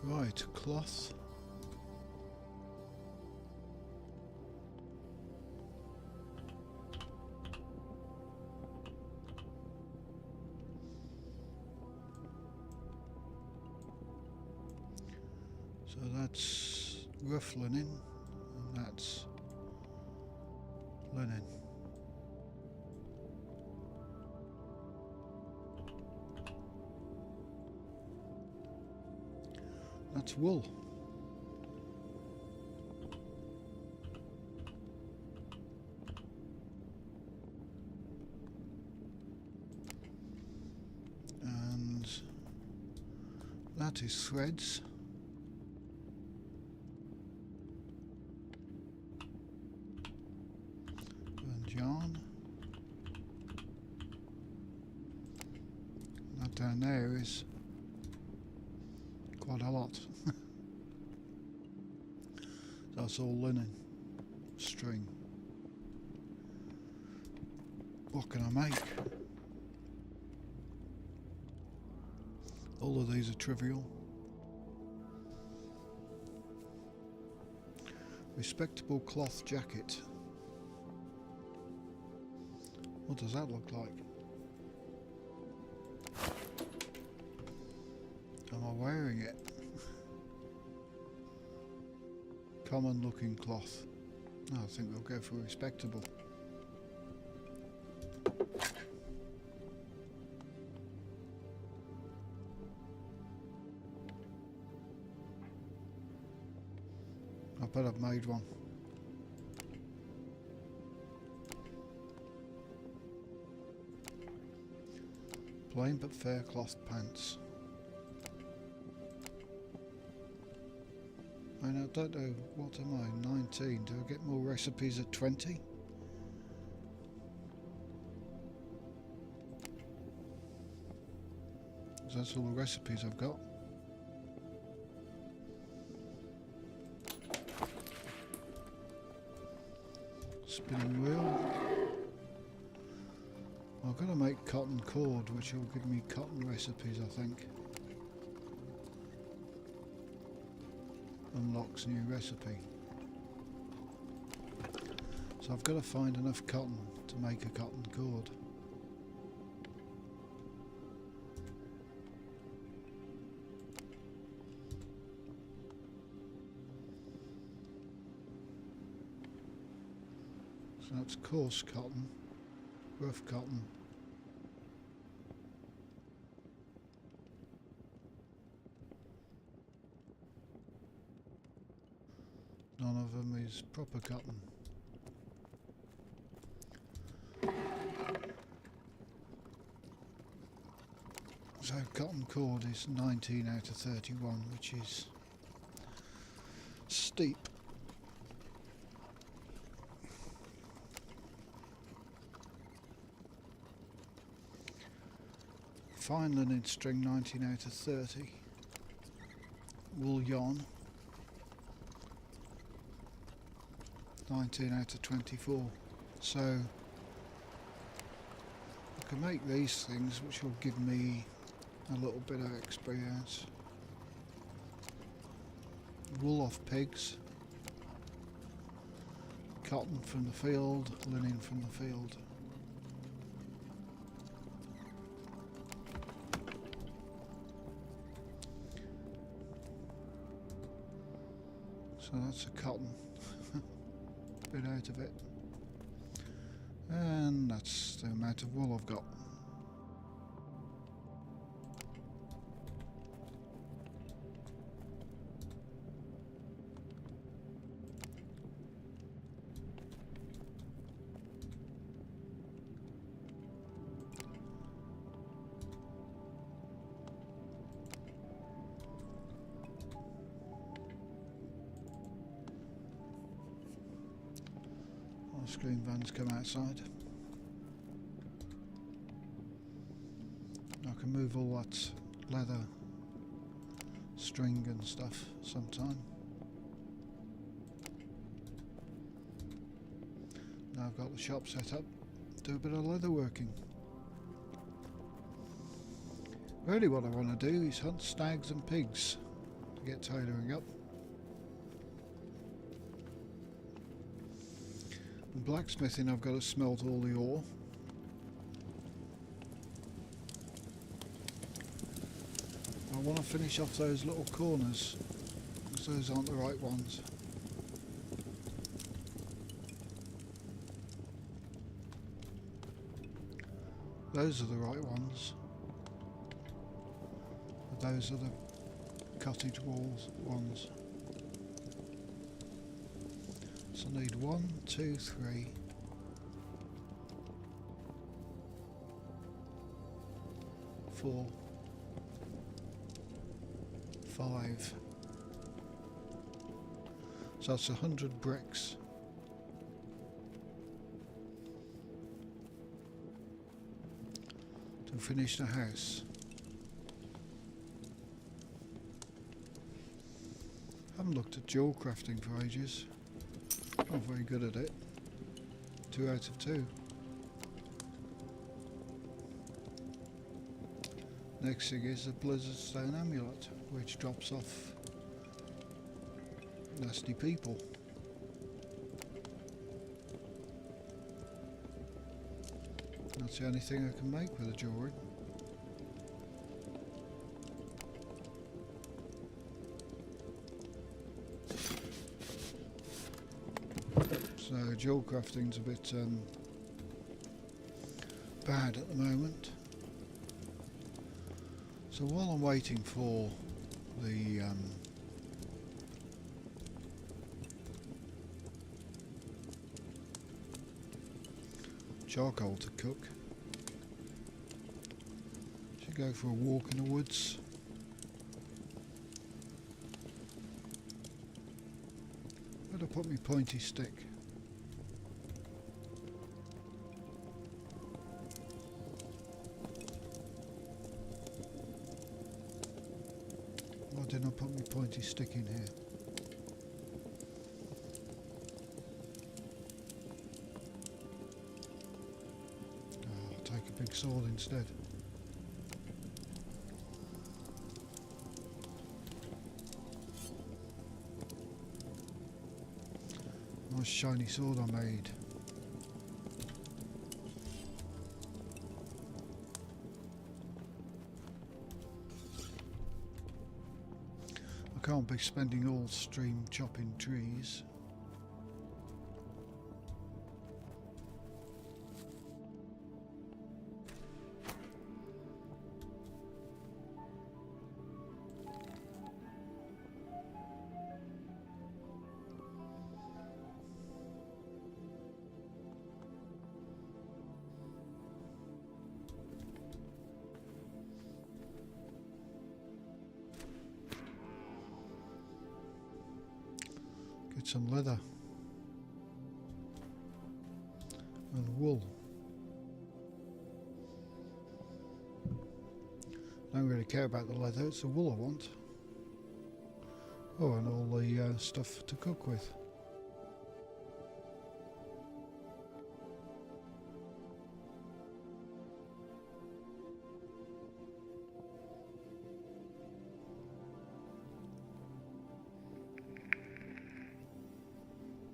Right, cloth. So that's rough linen, and that's linen. That's wool. And that is threads. And yarn. That down there is quite a lot. That's all linen, string. What can I make? All of these are trivial. Respectable cloth jacket. What does that look like? Am I wearing it? Common looking cloth. No, I think we'll go for respectable. I bet I've made one. Plain but fair cloth pants. I don't know, what am I, 19? Do I get more recipes at 20? That's all the recipes I've got. Spinning wheel. I've got to make cotton cord, which will give me cotton recipes, I think. Unlocks new recipe. So I've got to find enough cotton to make a cotton cord. So that's coarse cotton, rough cotton. None of them is proper cotton. So cotton cord is 19 out of 31, which is steep. Fine linen string 19 out of 30. Wool yarn 19 out of 24. So I can make these things, which will give me a little bit of experience. Wool off pigs, cotton from the field, linen from the field. So that's a cotton bit out of it, and that's the amount of wool I've got. Screen vans come outside. I can move all that leather string and stuff sometime. Now I've got the shop set up, do a bit of leather working. Really what I want to do is hunt stags and pigs to get tailoring up. In blacksmithing I've got to smelt all the ore. I want to finish off those little corners, because those aren't the right ones. Those are the right ones. But those are the cottage walls ones. So I need 1, 2, 3, 4, 5. So that's 100 bricks. To finish the house. Haven't looked at jewel crafting for ages. Not very good at it. 2 out of 2. Next thing is the Blizzard Stone Amulet, which drops off nasty people. That's the only thing I can make with the jewellery. So jewel crafting's a bit bad at the moment. So while I'm waiting for the charcoal to cook, should go for a walk in the woods. Better put my pointy stick. Why didn't I put my pointy stick in here? Oh, I'll take a big sword instead. Nice shiny sword I made. I can't be spending all stream chopping trees. get some leather and wool. Don't really care about the leather, it's the wool I want. Oh, and all the stuff to cook with.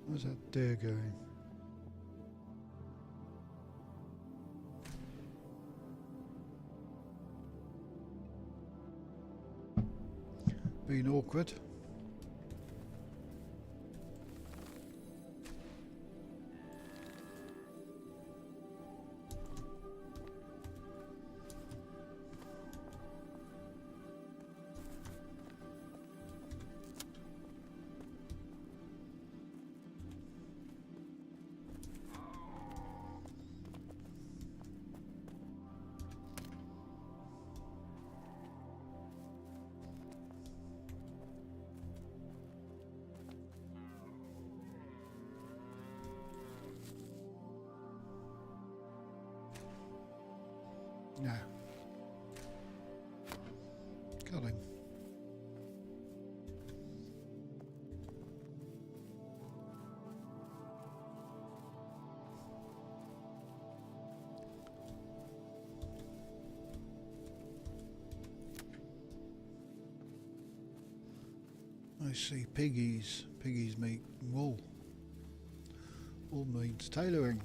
Where's that deer going? Being awkward. Yeah. Got him. I see piggies. Piggies make wool. Wool means tailoring.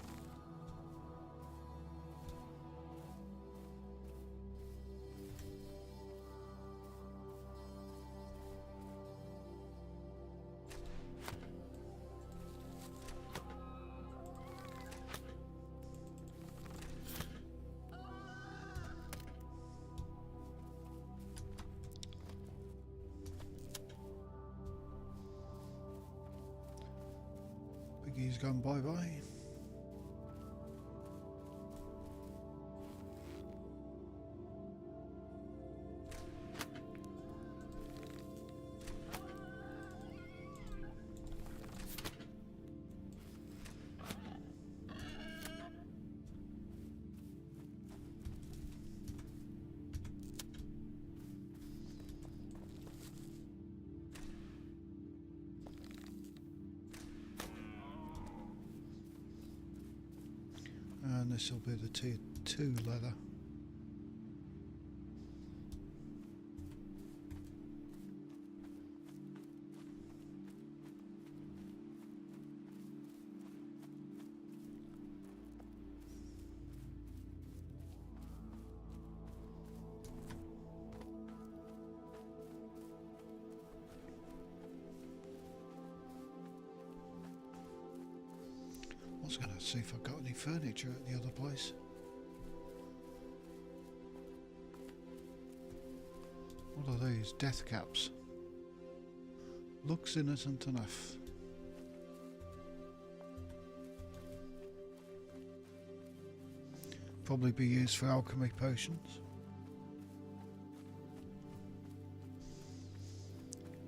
Piggy's gone bye-bye. And this will be the tier 2 leather. I was going to see if I got any furniture at the other place. What are these? Death caps. Looks innocent enough. Probably be used for alchemy potions.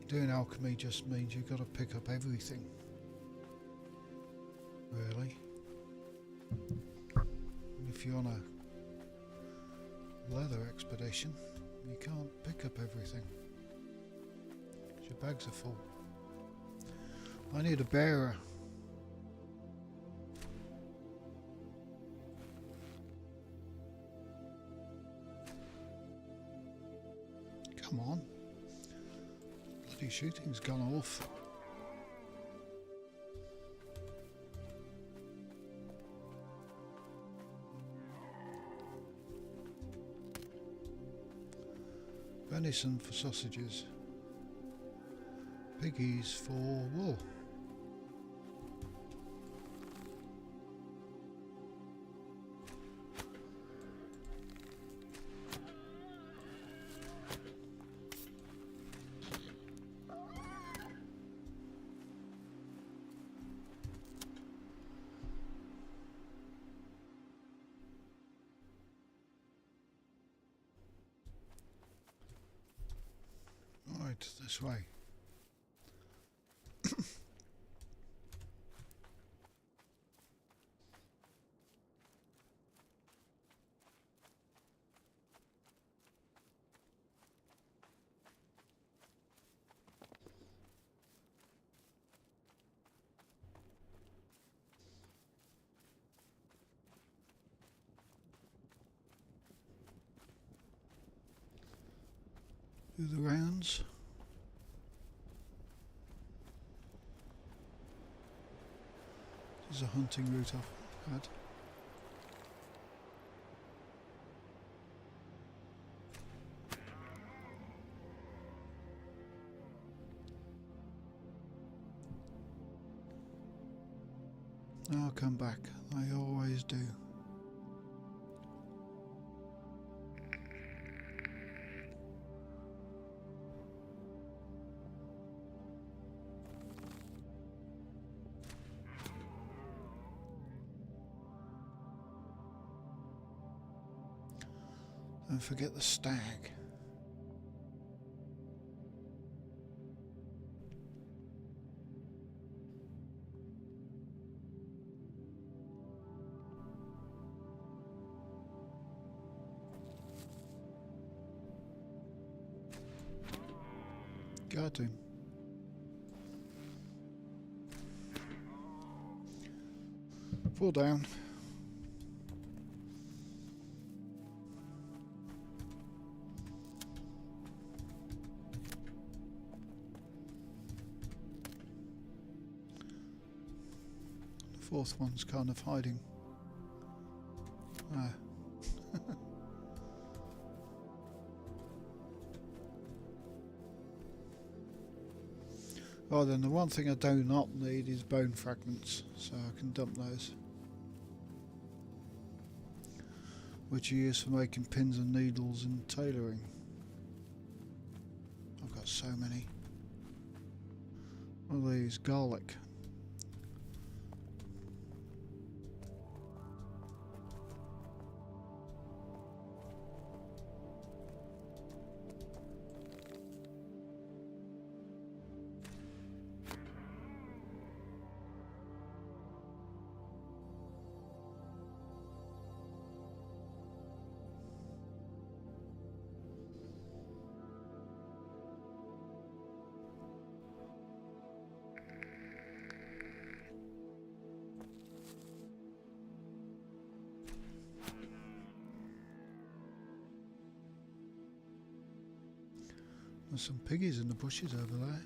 Doing alchemy just means you've got to pick up everything. Really. If you're on a leather expedition, you can't pick up everything. Your bags are full. I need a bearer. Come on. Bloody shooting's gone off. Venison for sausages. Piggies for wool. Right, this way. Do the rounds. This is a hunting route I've had. I'll come back. I always do. Don't forget the stag. Got him. Fall down. The fourth one's kind of hiding. Ah. Oh, then the one thing I do not need is bone fragments, so I can dump those. Which are used for making pins and needles and tailoring. I've got so many. What are these? Garlic. There's some piggies in the bushes over there.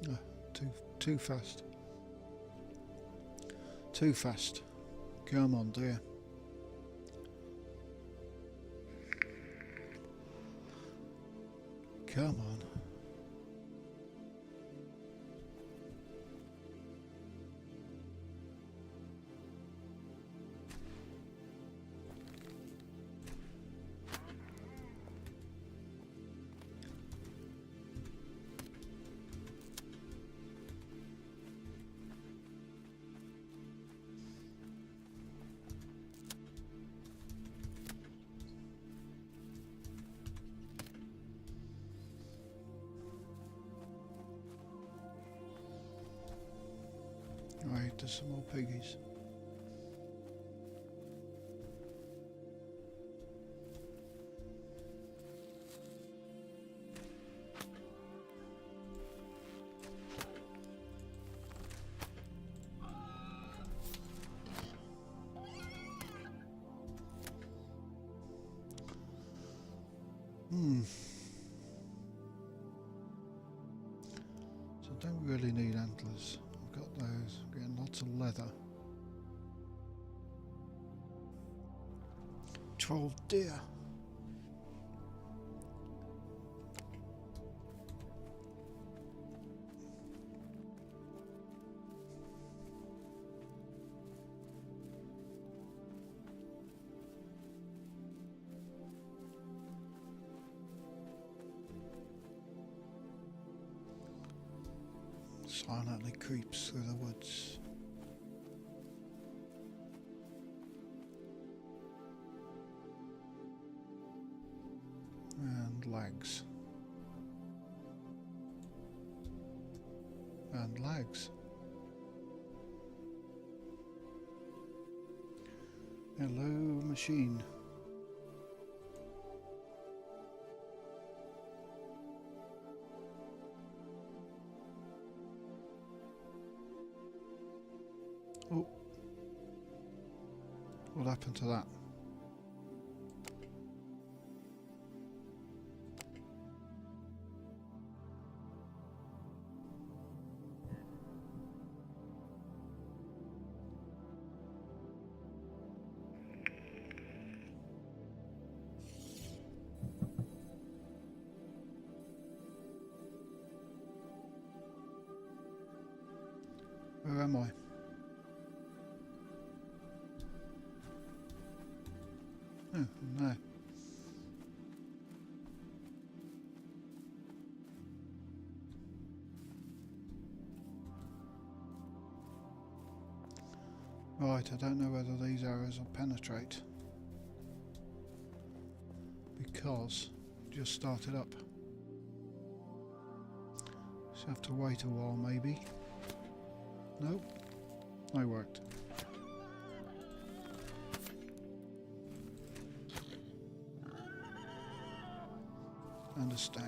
Oh, too fast. Too fast. Come on, dear. Come on. Right, there's some more piggies. So I don't really need antlers. I've got those. I'm getting lots of leather. 12 deer. Silently creeps through the woods. And lags. And lags. Hello, machine. Oh, what happened to that? Where am I? Oh, no. Right, I don't know whether these arrows will penetrate. Because just started up. So have to wait a while maybe. Nope, they worked. And a stag.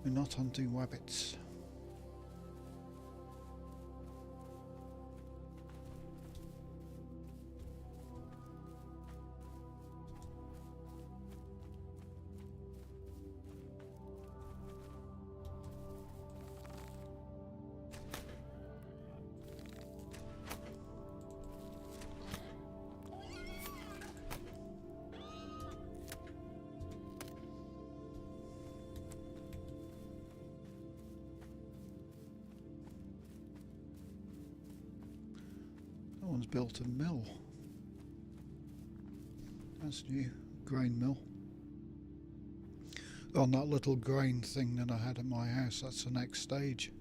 We're not hunting rabbits. Someone's built a mill. That's new. Grain mill. On that little grain thing that I had at my house, that's the next stage.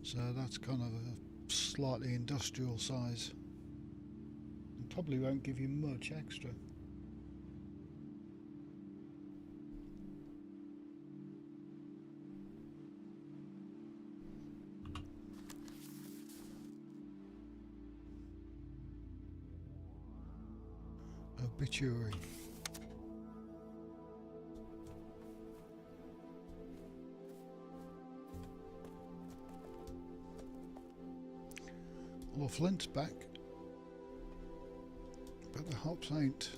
So that's kind of a slightly industrial size. And probably won't give you much extra. Obituary. Well, Flint's back, but the hops ain't.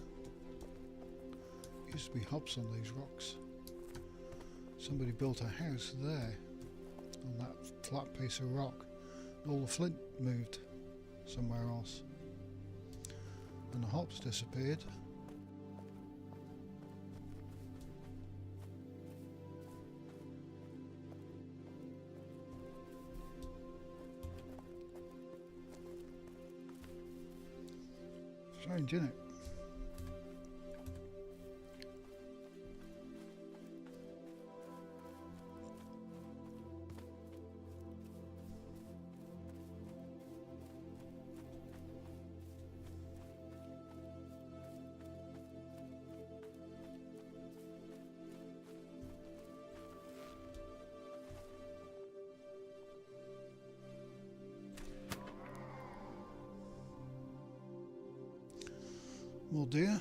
Used to be hops on these rocks. Somebody built a house there on that flat piece of rock. All the flint moved somewhere else, and the hops disappeared. Strange, isn't it? More deer.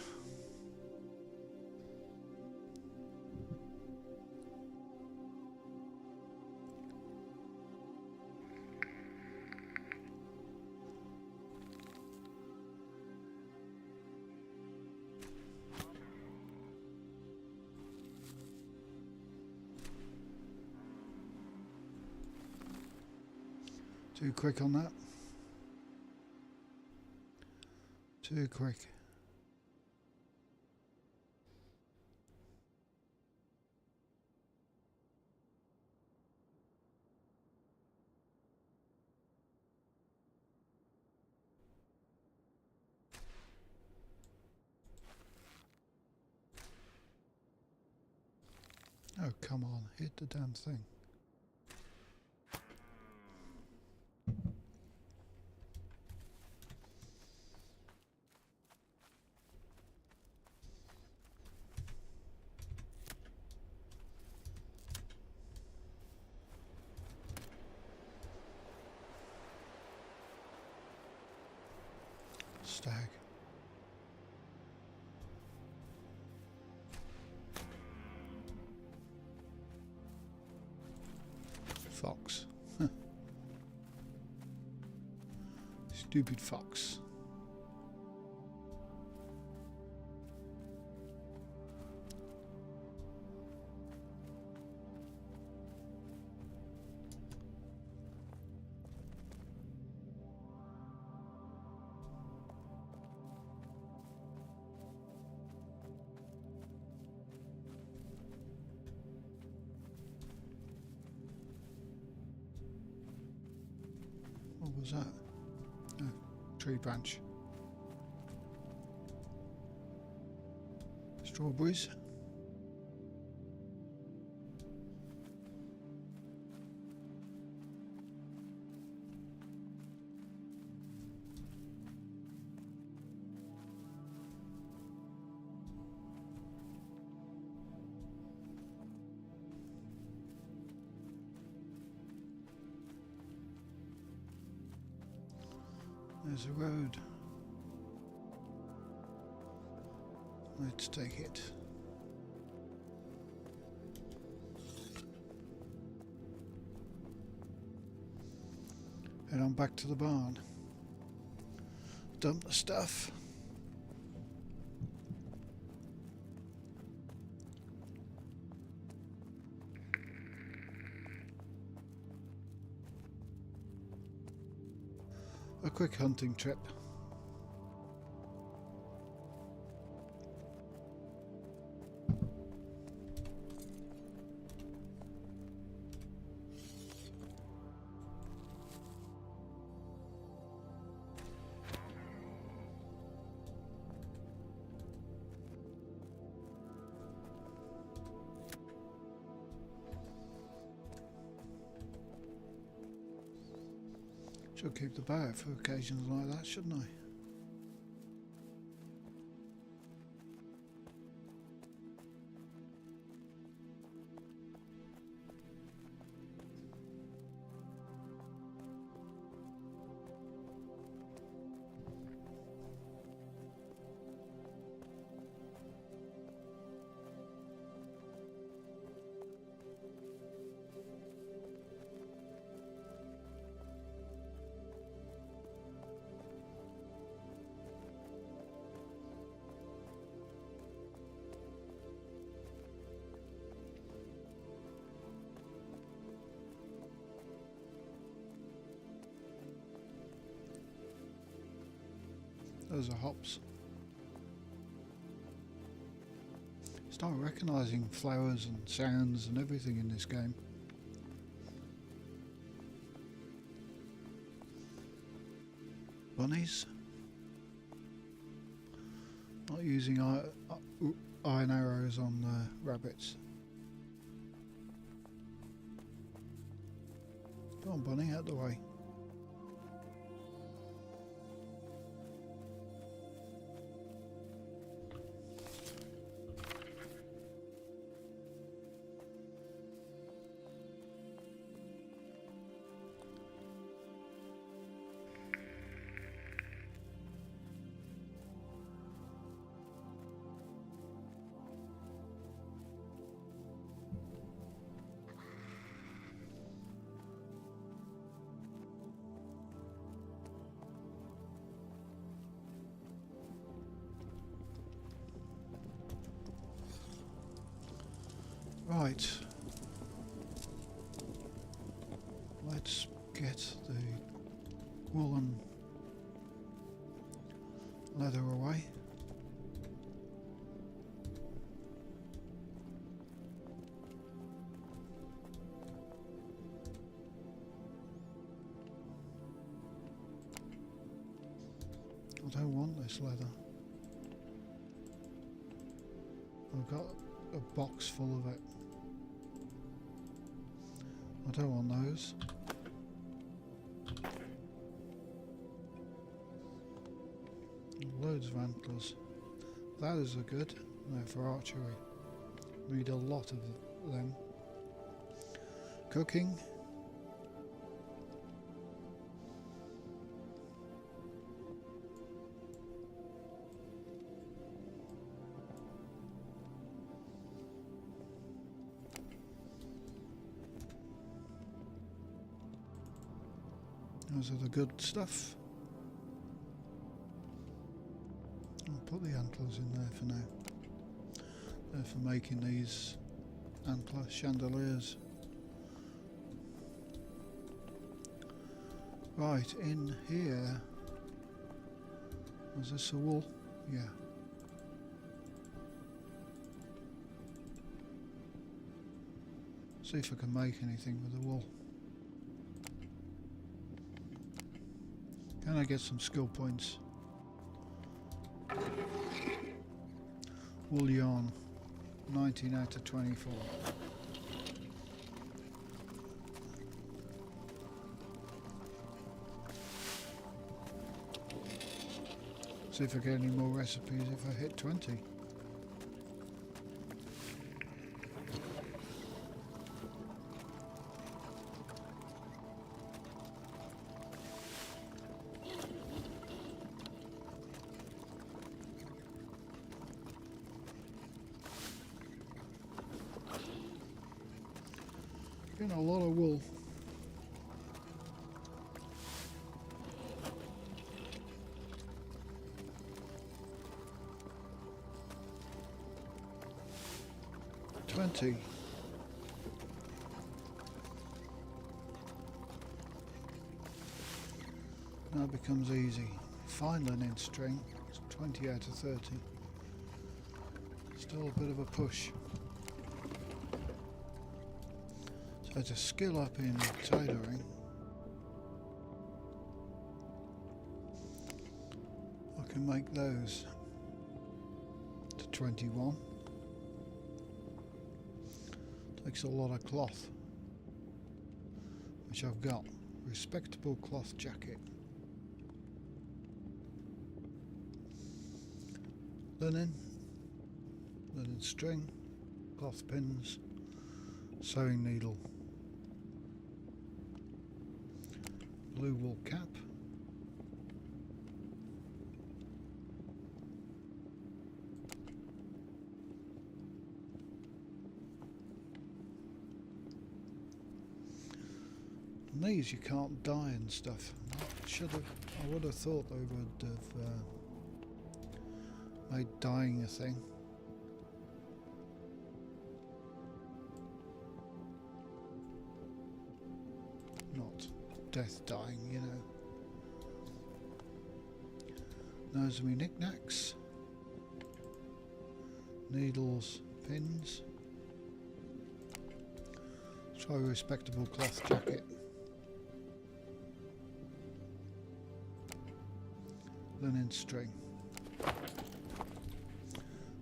Too quick on that. Too quick. Oh, come on, hit the damn thing. Stag. Fox. Stupid fox. What was that? Oh, tree branch. Strawberries. There's a road. Let's take it. Head on back to the barn. Dump the stuff. A quick hunting trip. Should keep the bow out for occasions like that, shouldn't I? Those are hops. Start recognising flowers and sounds and everything in this game. Bunnies. Not using iron arrows on rabbits. Come on, bunny, out the way. Right, let's get the woolen leather away. I don't want this leather. I've got a box full of it. I don't want those. Loads of antlers. Those are good. No, for archery. Need a lot of them. Cooking. Those are the good stuff. I'll put the antlers in there for now. They're for making these antler chandeliers. Right, in here. Was this a wool? Yeah. See if I can make anything with the wool. Can I get some skill points? Wool yarn, 19 out of 24. See if I get any more recipes if I hit 20. Getting a lot of wool. $20. Now it becomes easy. Fine linen string, it's 20 out of 30. Still a bit of a push. So to skill up in tailoring, I can make those to 21. Takes a lot of cloth, which I've got. Respectable cloth jacket. Linen string, cloth pins, sewing needle. Blue wool cap. And these you can't dye and stuff. I would have thought they would have made dyeing a thing. Not death dyeing, you know. Those are my knickknacks. Needles, pins. Try a respectable cloth jacket. Linen string.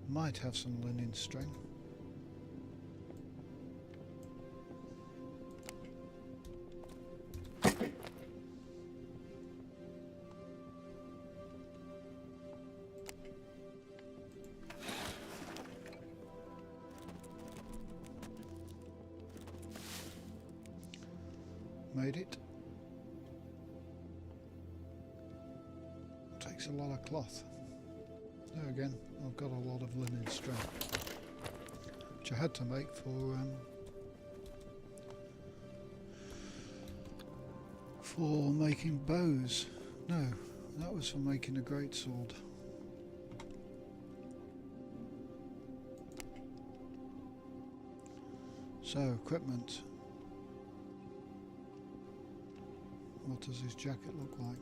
Might have some linen string. Made it. Takes a lot of cloth. There again, I've got a lot of linen string, which I had to make for making bows. No, that was for making a greatsword. So, equipment. What does his jacket look like?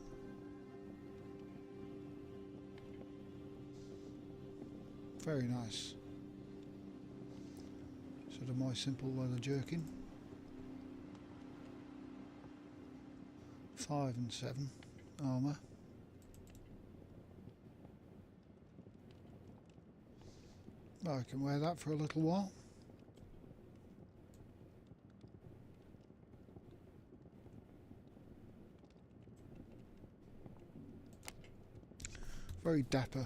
Very nice. Sort of my simple leather jerkin. 5 and 7 armour. I can wear that for a little while. very dapper.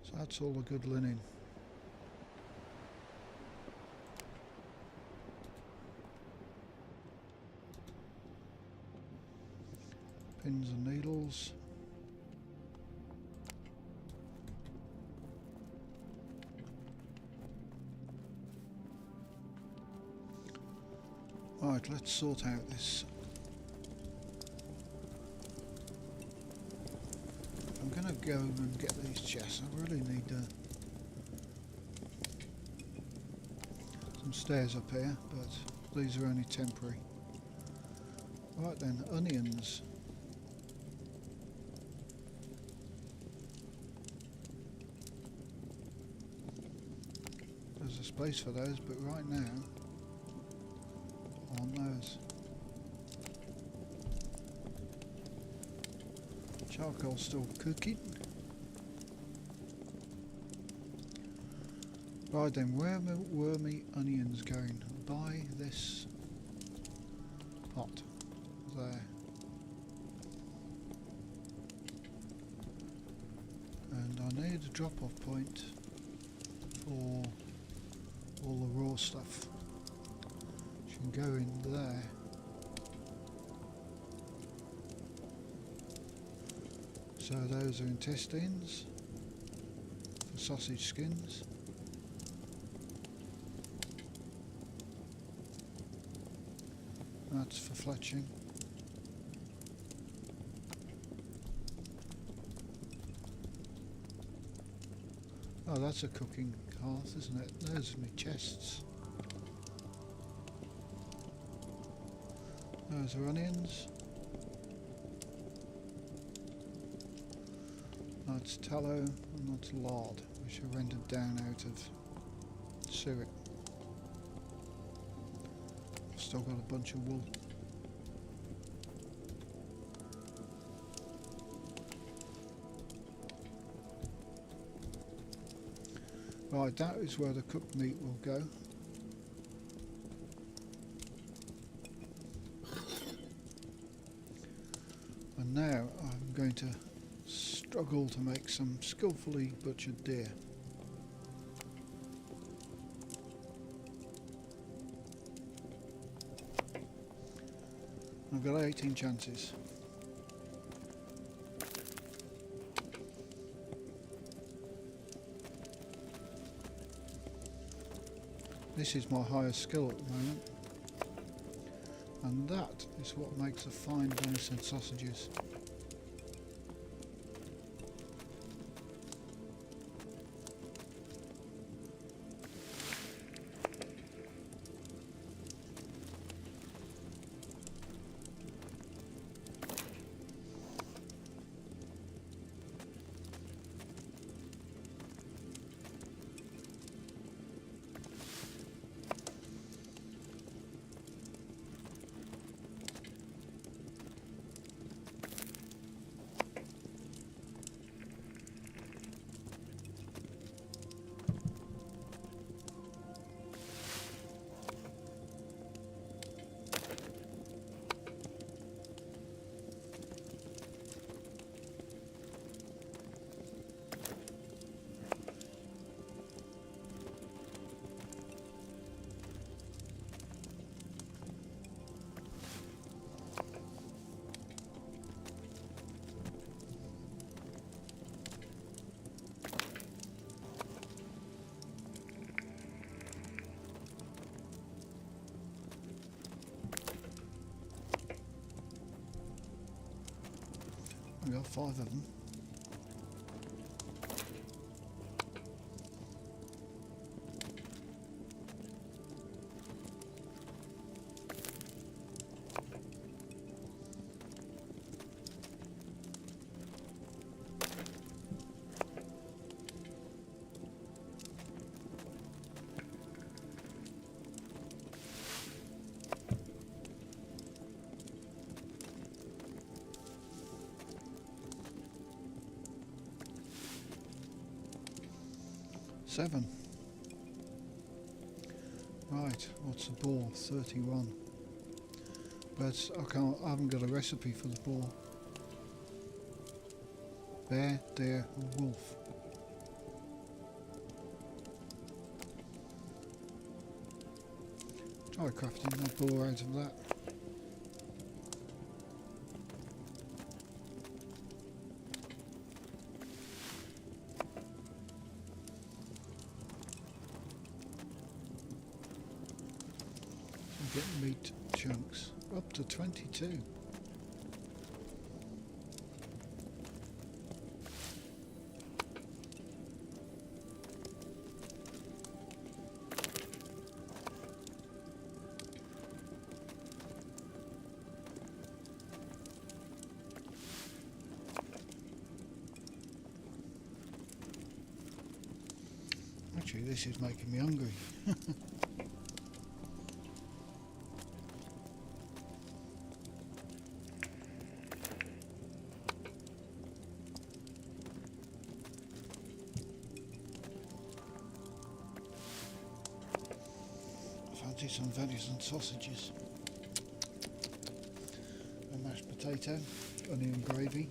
So that's all the good linen. Pins and needles. Right, let's sort out this. I'm gonna go and get these chests. I really need some stairs up here, but these are only temporary. Right then, onions. There's a space for those, but right now, on those. Charcoal's still cooking. Right then, where were me onions going? By this pot. There. And I need a drop-off point for all the raw stuff. Which can go in there. So those are intestines for sausage skins. That's for fletching. Oh, that's a cooking hearth, isn't it? Those are my chests. Those are onions. That's tallow and that's lard, which I rendered down out of suet. I've still got a bunch of wool. Right, that is where the cooked meat will go. And now I'm going to struggle to make some skillfully butchered deer. I've got 18 chances. This is my highest skill at the moment, and that is what makes a fine venison sausages. We got 5 of them. 7. Right, what's the boar? 31. But I haven't got a recipe for the boar. Bear, deer, or wolf? Try crafting a boar out of that. Get meat chunks up to 22. Actually, this is making me hungry. Fancy some venison sausages. A mashed potato, onion gravy.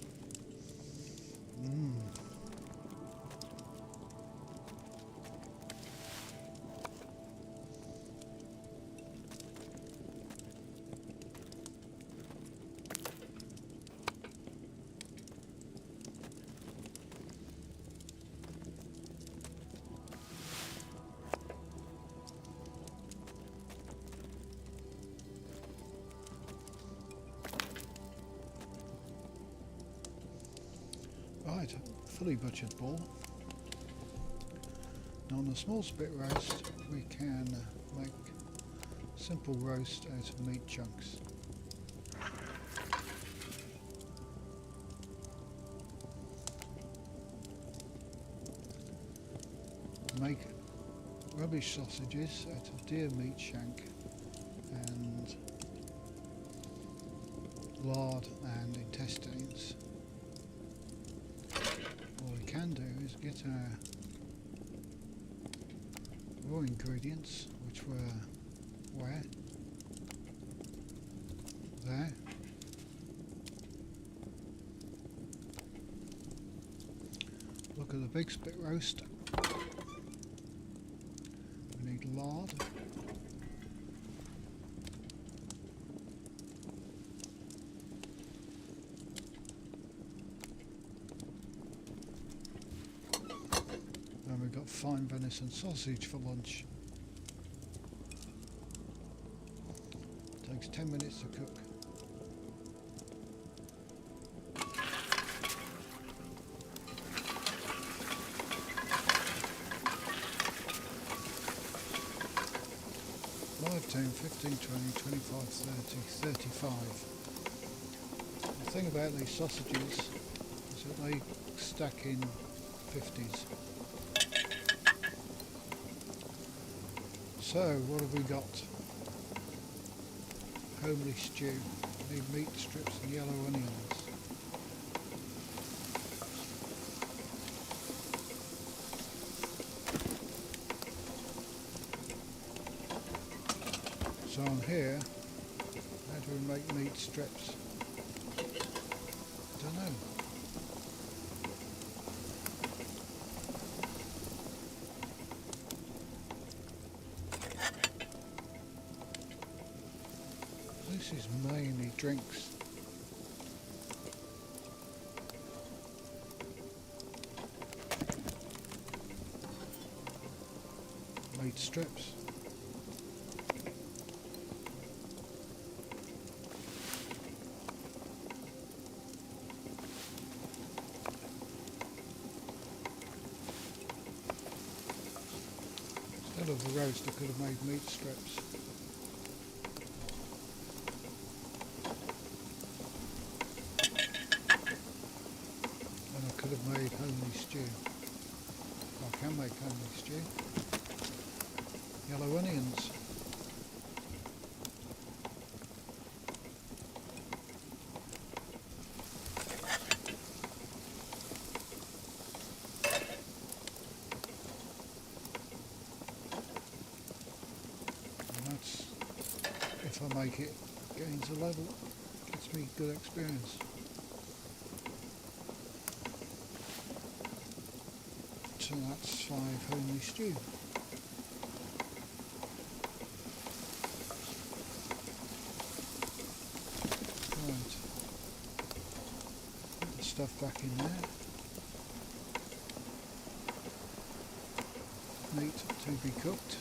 Right, fully butchered boar. Now on a small spit roast we can make simple roast out of meat chunks. Make rubbish sausages out of deer meat shank and lard and intestines. All we can do is get our raw ingredients, which were where? There. Look at the big spit roast. We need lard. And we've got fine venison sausage for lunch. Takes 10 minutes to cook. Live tune 15, 20, 25, 30, 35. The thing about these sausages is that they stack in 50s. So, what have we got? Homely stew. We need meat strips and yellow onions. So on here, how do we make meat strips? I don't know. This is mainly drinks. Meat strips. Instead of the roast, I could have made meat strips. Could have made homely stew. I can make homely stew. Yellow onions. if I make it gains a level, gets me good experience. So that's 5 homely stew. Right, put the stuff back in there. Meat to be cooked.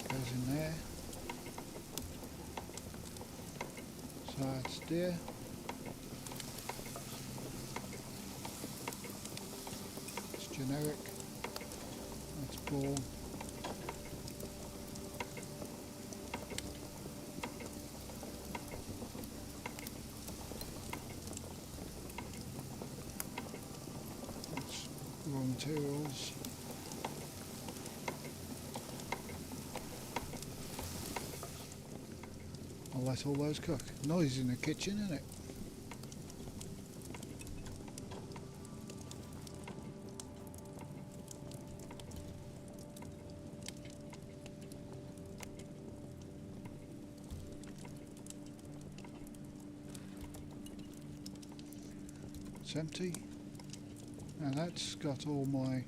Goes in there. So that's deer. It's generic. That's boar. That's raw materials. I'll let all those cook. Noise in the kitchen, isn't it? It's empty. Now that's got all my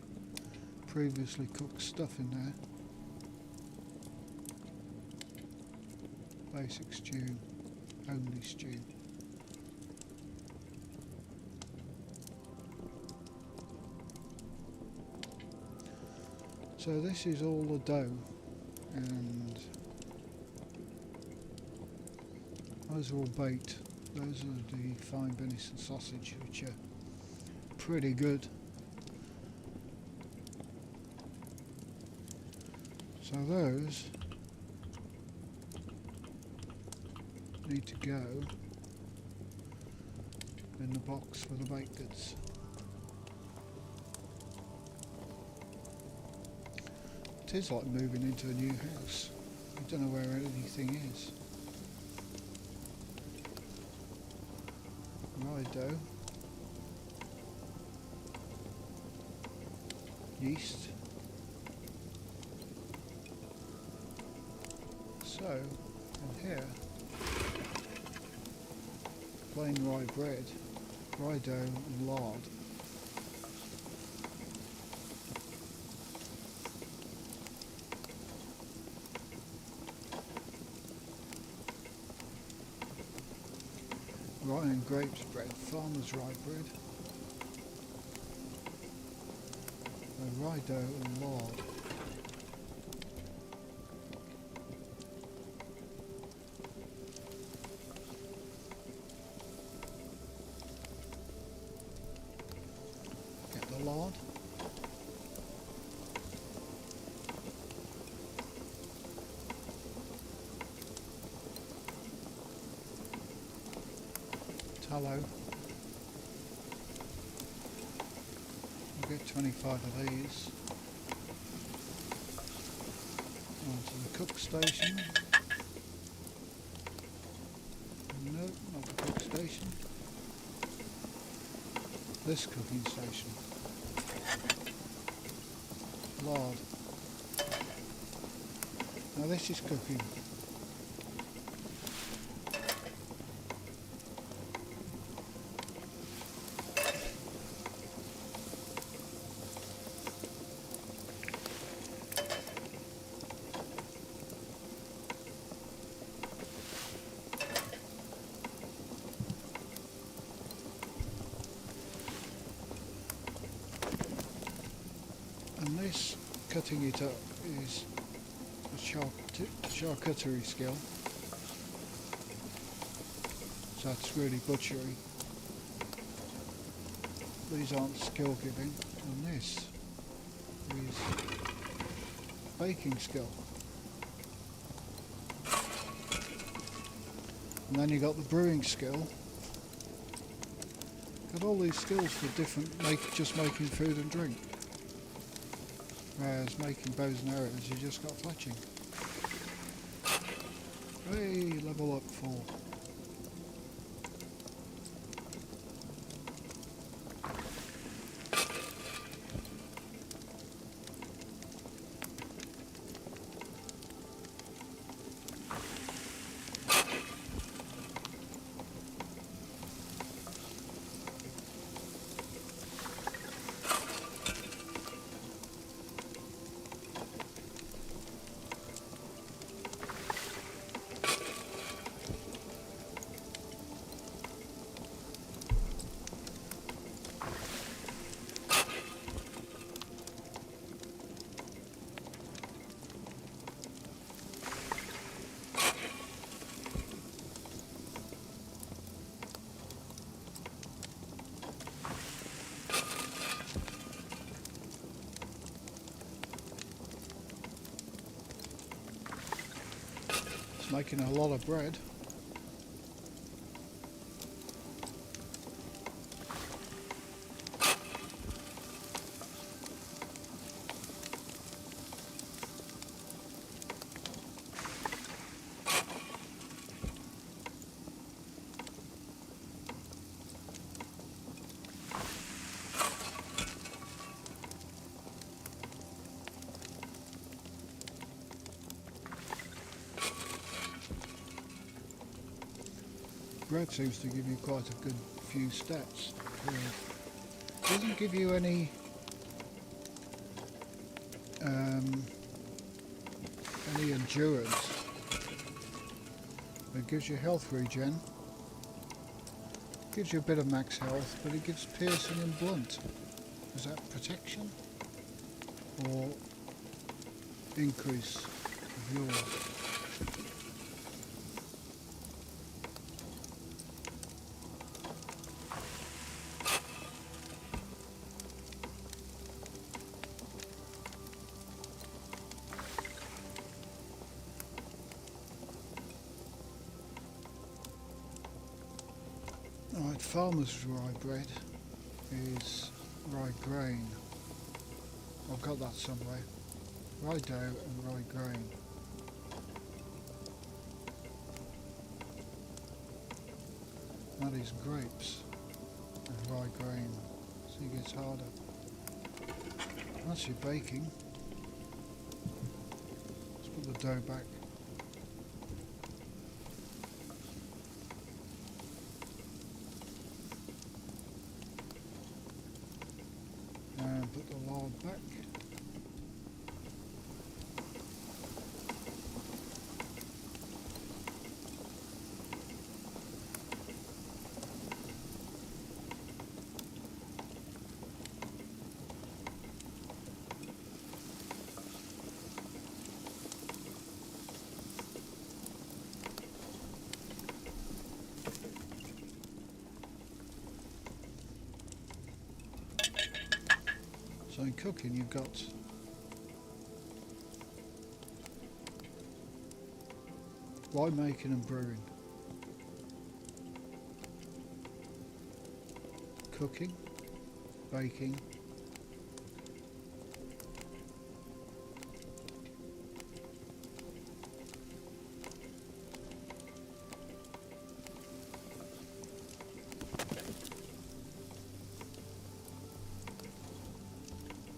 previously cooked stuff in there. Basic stew, homely stew. So this is all the dough, and those are all baked. Those are the fine venison sausage, which are pretty good. So those need to go in the box for the baked goods. It is like moving into a new house. You don't know where anything is. Rye dough, yeast. So, in here, plain rye bread, rye dough and lard. Rye and grapes bread, farmer's rye bread. Rye dough and lard. Get the lard. Tallow. We'll get 25 of these. Onto the cook station. No, not the cook station. This cooking station. Lard. Now this is cooking. And this, cutting it up, is a charcuterie skill. So that's really butchery. These aren't skill giving, and this is baking skill. And then you got the brewing skill. Got all these skills for different, just making food and drink. Whereas making bows and arrows, you just got fletching. Hey, level up 4. Making a lot of bread. Bread seems to give you quite a good few stats. Doesn't give you any endurance. It gives you health regen. Gives you a bit of max health, but it gives piercing and blunt. Is that protection or increase of yours? Right, farmer's rye bread is rye grain. I've got that somewhere. Rye dough and rye grain. That is grapes and rye grain. So it gets harder. That's your baking. Let's put the dough back. And put the lard back. So in cooking you've got wine making and brewing, cooking, baking,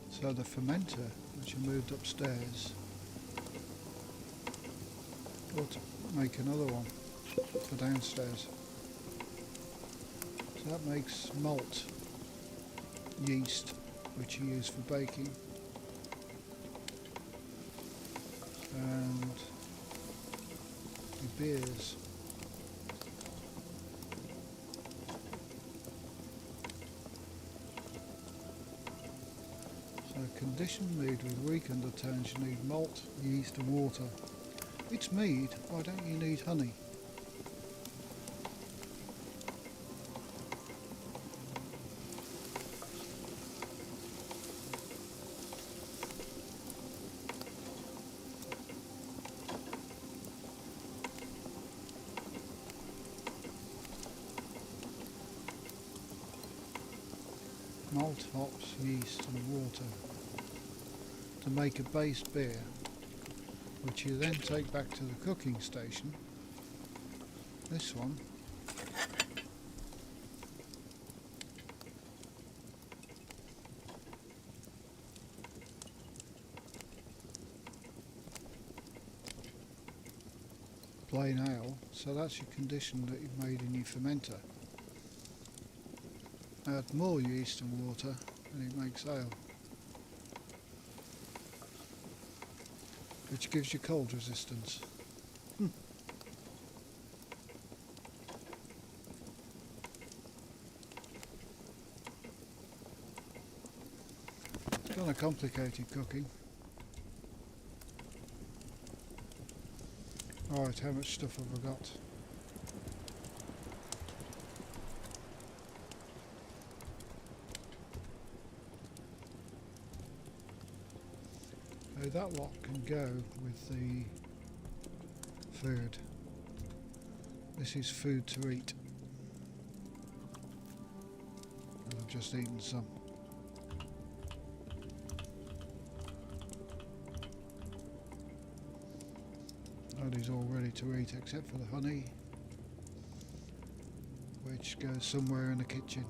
so the fermenter, which I moved upstairs, ought to make another one for downstairs. So that makes malt, yeast, which you use for baking, and your beers. So conditioned mead with weak undertones, you need malt, yeast and water. It's mead, why don't you need honey? Malt, hops, yeast and water to make a base beer, which you then take back to the cooking station. This one plain ale, so that's your condition that you've made in your fermenter. Add more yeast and water and it makes ale, which gives you cold resistance. It's kind of complicated cooking. Alright, how much stuff have I got? So that lot can go with the food. This is food to eat. And I've just eaten some. That is all ready to eat except for the honey, which goes somewhere in the kitchen.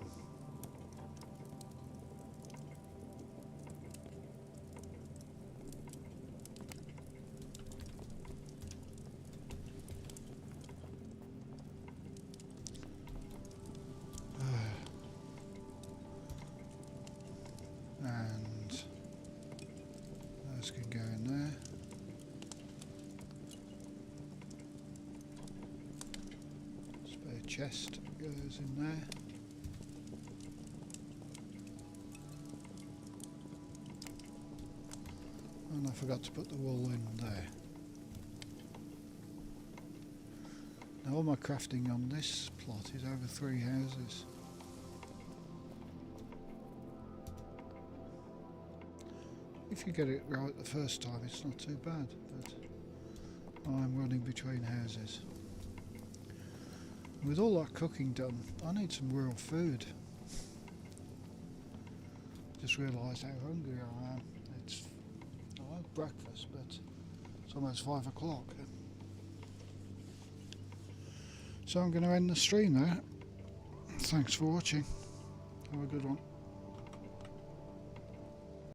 And those can go in there. Spare chest goes in there. And I forgot to put the wool in there. Now all my crafting on this plot is over 3 houses. If you get it right the first time, it's not too bad, but I'm running between houses. With all that cooking done, I need some real food. Just realised how hungry I am. I had breakfast, but it's almost 5 o'clock. So I'm going to end the stream there. Thanks for watching. Have a good one.